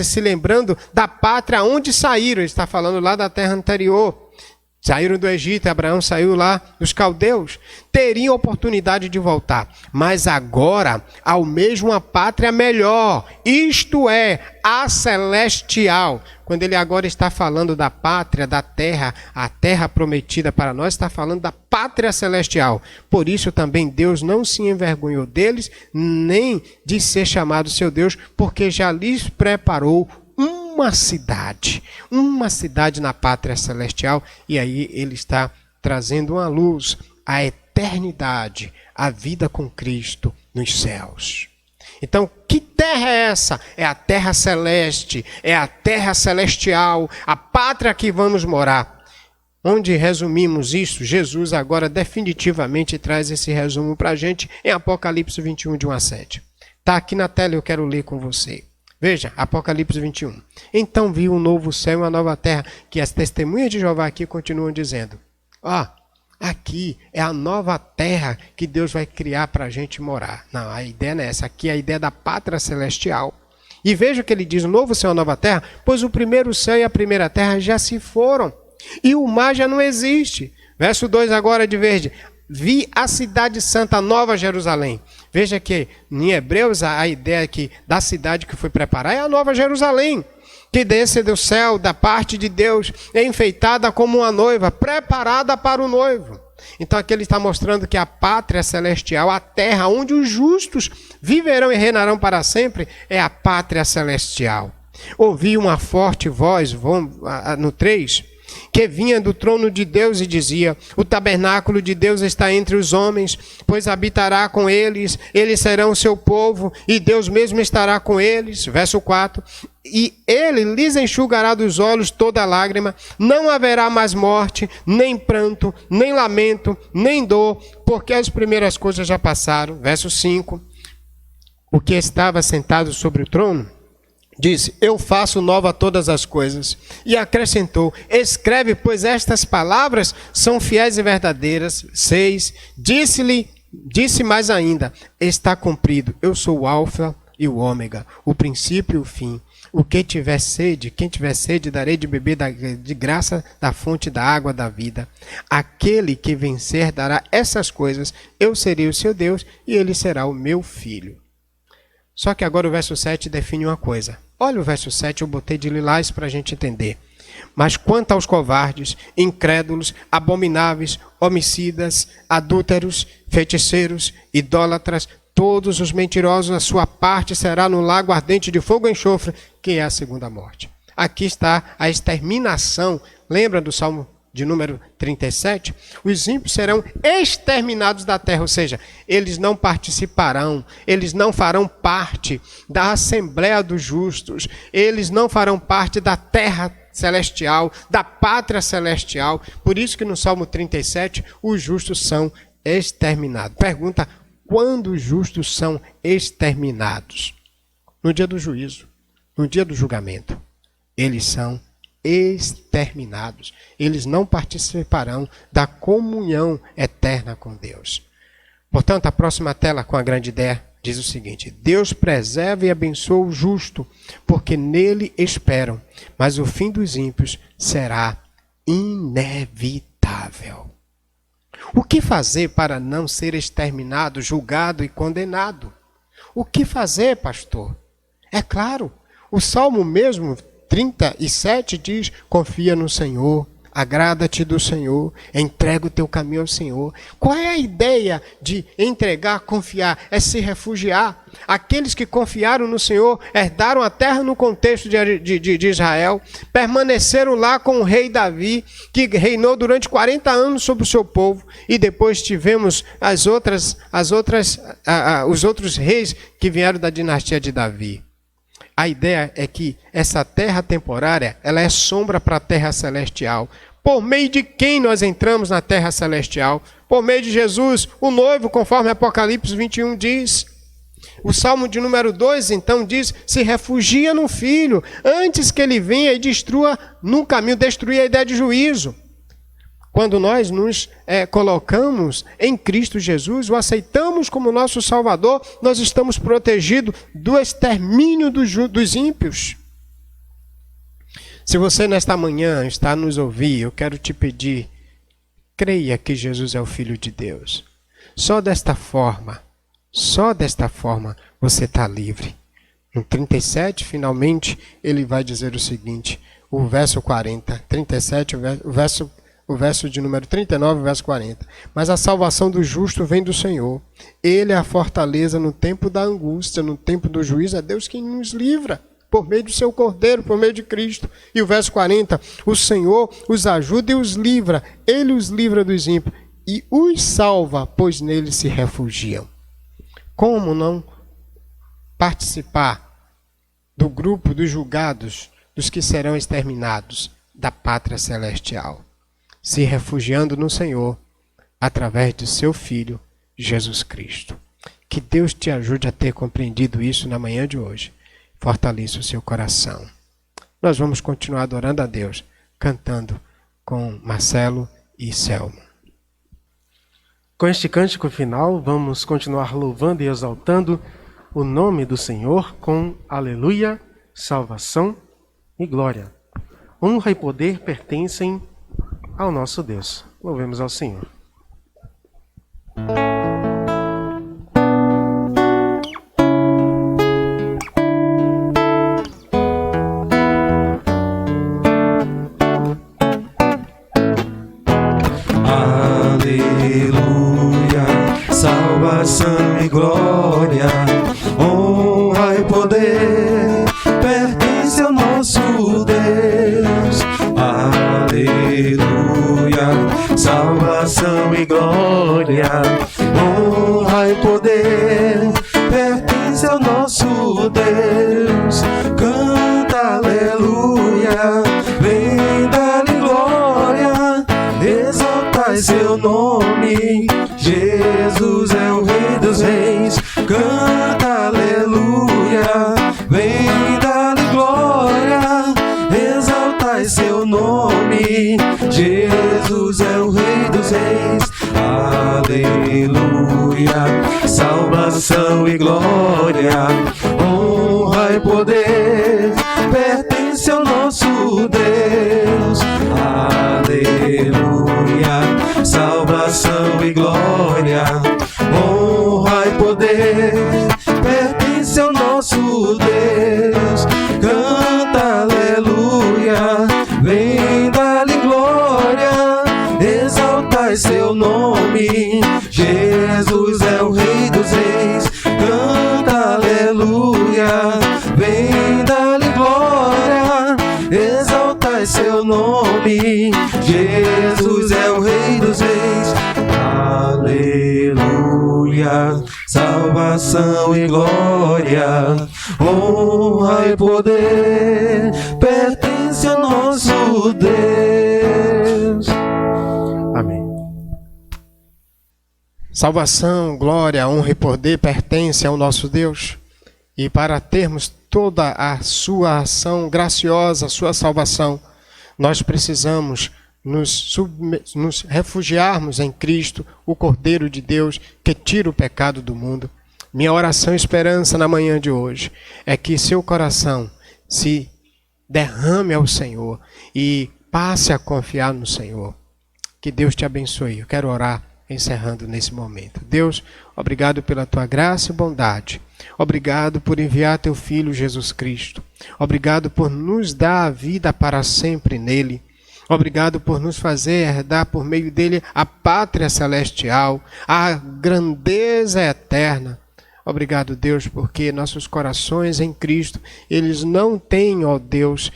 se lembrando da pátria onde saíram, ele está falando lá da terra anterior. Saíram do Egito, Abraão saiu lá dos caldeus. Teriam oportunidade de voltar. Mas agora almejam uma pátria melhor. Isto é, a celestial. Quando ele agora está falando da pátria, da terra, a terra prometida para nós, está falando da pátria celestial. Por isso também Deus não se envergonhou deles, nem de ser chamado seu Deus, porque já lhes preparou uma cidade na pátria celestial, e aí ele está trazendo uma luz, a eternidade, a vida com Cristo nos céus. Então, que terra é essa? É a terra celeste, é a terra celestial, a pátria que vamos morar. Onde resumimos isso, Jesus agora definitivamente traz esse resumo para a gente em Apocalipse 21, de 1 a 7. Está aqui na tela, eu quero ler com você. Veja, Apocalipse 21. Então vi um novo céu e uma nova terra, que as testemunhas de Jeová aqui continuam dizendo. Aqui é a nova terra que Deus vai criar para a gente morar. Não, a ideia não é essa. Aqui é a ideia da pátria celestial. E veja que ele diz, o novo céu e a nova terra, pois o primeiro céu e a primeira terra já se foram. E o mar já não existe. Verso 2 agora de verde. Vi a cidade santa, Nova Jerusalém. Veja que em Hebreus a ideia aqui da cidade que foi preparada é a Nova Jerusalém, que desce do céu da parte de Deus, é enfeitada como uma noiva, preparada para o noivo. Então aqui ele está mostrando que a pátria celestial, a terra onde os justos viverão e reinarão para sempre, é a pátria celestial. Ouvi uma forte voz, no 3, que vinha do trono de Deus e dizia, o tabernáculo de Deus está entre os homens, pois habitará com eles, eles serão o seu povo, e Deus mesmo estará com eles. Verso 4, e ele lhes enxugará dos olhos toda lágrima, não haverá mais morte, nem pranto, nem lamento, nem dor, porque as primeiras coisas já passaram. Verso 5, o que estava sentado sobre o trono disse, eu faço nova todas as coisas. E acrescentou, escreve, pois estas palavras são fiéis e verdadeiras. 6, disse mais ainda, está cumprido, eu sou o alfa e o ômega, o princípio e o fim. O que tiver sede, quem tiver sede, darei de beber de graça da fonte da água da vida. Aquele que vencer dará essas coisas, eu serei o seu Deus e ele será o meu filho. Só que agora o verso 7 define uma coisa. Olha o verso 7, eu botei de lilás para a gente entender. Mas quanto aos covardes, incrédulos, abomináveis, homicidas, adúlteros, feiticeiros, idólatras, todos os mentirosos, a sua parte será no lago ardente de fogo e enxofre, que é a segunda morte. Aqui está a exterminação. Lembra do Salmo de número 37? Os ímpios serão exterminados da terra, ou seja, eles não participarão, eles não farão parte da Assembleia dos Justos, eles não farão parte da terra celestial, da pátria celestial. Por isso que no Salmo 37, os justos são exterminados. Pergunta, quando os justos são exterminados? No dia do juízo, no dia do julgamento. Eles são exterminados. Eles não participarão da comunhão eterna com Deus. Portanto, a próxima tela com a grande ideia diz o seguinte: Deus preserva e abençoa o justo, porque nele esperam, mas o fim dos ímpios será inevitável. O que fazer para não ser exterminado, julgado e condenado? O que fazer, pastor? É claro, o Salmo mesmo 37 diz, confia no Senhor, agrada-te do Senhor, entrega o teu caminho ao Senhor. Qual é a ideia de entregar, confiar? É se refugiar. Aqueles que confiaram no Senhor herdaram a terra no contexto de Israel, permaneceram lá com o rei Davi, que reinou durante 40 anos sobre o seu povo, e depois tivemos os outros reis que vieram da dinastia de Davi. A ideia é que essa terra temporária, ela é sombra para a terra celestial. Por meio de quem nós entramos na terra celestial? Por meio de Jesus, o noivo, conforme Apocalipse 21 diz. O Salmo de número 2, então, diz: se refugia no Filho, antes que ele venha e destrua no caminho, destruir a ideia de juízo. Quando nós nos colocamos em Cristo Jesus, o aceitamos como nosso Salvador, nós estamos protegidos do extermínio dos ímpios. Se você nesta manhã está a nos ouvir, eu quero te pedir, creia que Jesus é o Filho de Deus. Só desta forma você está livre. No 37, finalmente, ele vai dizer o seguinte, o verso 40, 37, o verso de número 39, verso 40. Mas a salvação do justo vem do Senhor. Ele é a fortaleza no tempo da angústia, no tempo do juízo. É Deus quem nos livra, por meio do seu Cordeiro, por meio de Cristo. E o verso 40, o Senhor os ajuda e os livra. Ele os livra dos ímpios e os salva, pois nele se refugiam. Como não participar do grupo dos julgados, dos que serão exterminados da pátria celestial? Se refugiando no Senhor, através de seu Filho, Jesus Cristo. Que Deus te ajude a ter compreendido isso na manhã de hoje. Fortaleça o seu coração. Nós vamos continuar adorando a Deus, cantando com Marcelo e Selma. Com este cântico final, vamos continuar louvando e exaltando o nome do Senhor com aleluia, salvação e glória. Honra e poder pertencem ao nosso Deus. Louvemos ao Senhor. Aleluia, salvação e glória, honra e poder pertence ao nosso Deus. Aleluia, salvação e glória, honra e poder pertence ao nosso Deus. Canta aleluia, vem dar-lhe glória, exaltai seu nome, Jesus é o Rei dos Reis. Canta aleluia, vem dar-lhe glória, exaltai seu nome, Jesus é o Rei dos Reis. Aleluia, salvação e glória, honra e poder pertence ao nosso Deus. Aleluia, salvação e glória, honra e poder pertence ao nosso Deus. Canta aleluia, vem dar-lhe glória, exaltai seu nome, Jesus é o Rei dos Reis. Canta aleluia, vem dar-lhe glória, exaltai seu nome, Jesus é o Rei dos Reis. Aleluia, salvação e glória, honra e poder pertence ao nosso Deus. Amém. Salvação, glória, honra e poder pertence ao nosso Deus. E para termos toda a sua ação graciosa, a sua salvação, nós precisamos nos refugiarmos em Cristo, o Cordeiro de Deus, que tira o pecado do mundo. Minha oração e esperança na manhã de hoje é que seu coração se derrame ao Senhor e passe a confiar no Senhor. Que Deus te abençoe. Eu quero orar encerrando nesse momento. Deus, obrigado pela tua graça e bondade. Obrigado por enviar teu Filho Jesus Cristo. Obrigado por nos dar a vida para sempre nele. Obrigado por nos fazer herdar por meio dele a pátria celestial, a grandeza eterna. Obrigado, Deus, porque nossos corações em Cristo, eles não têm, ó Deus,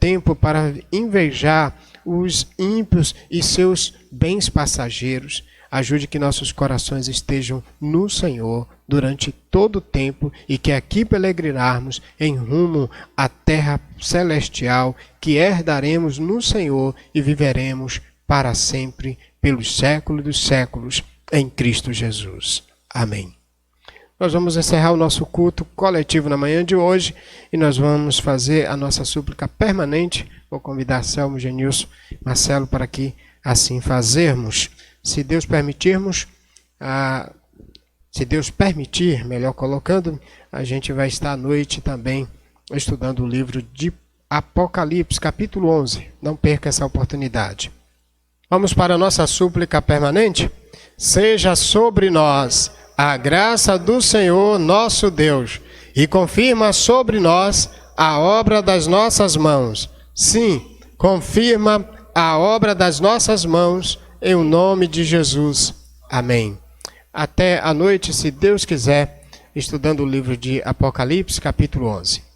tempo para invejar os ímpios e seus bens passageiros. Ajude que nossos corações estejam no Senhor durante todo o tempo e que aqui peregrinarmos em rumo à terra celestial que herdaremos no Senhor e viveremos para sempre pelos séculos dos séculos em Cristo Jesus. Amém. nós vamos encerrar o nosso culto coletivo na manhã de hoje e nós vamos fazer a nossa súplica permanente. Vou convidar Selmo, Genilson, Marcelo para que assim fazermos. Se Deus permitirmos, se Deus permitir, melhor colocando, a gente vai estar à noite também estudando o livro de Apocalipse, capítulo 11. Não perca essa oportunidade. Vamos para a nossa súplica permanente? Seja sobre nós a graça do Senhor nosso Deus e confirma sobre nós a obra das nossas mãos. Sim, confirma a obra das nossas mãos em nome de Jesus. Amém. Até a noite, se Deus quiser, estudando o livro de Apocalipse, capítulo 11.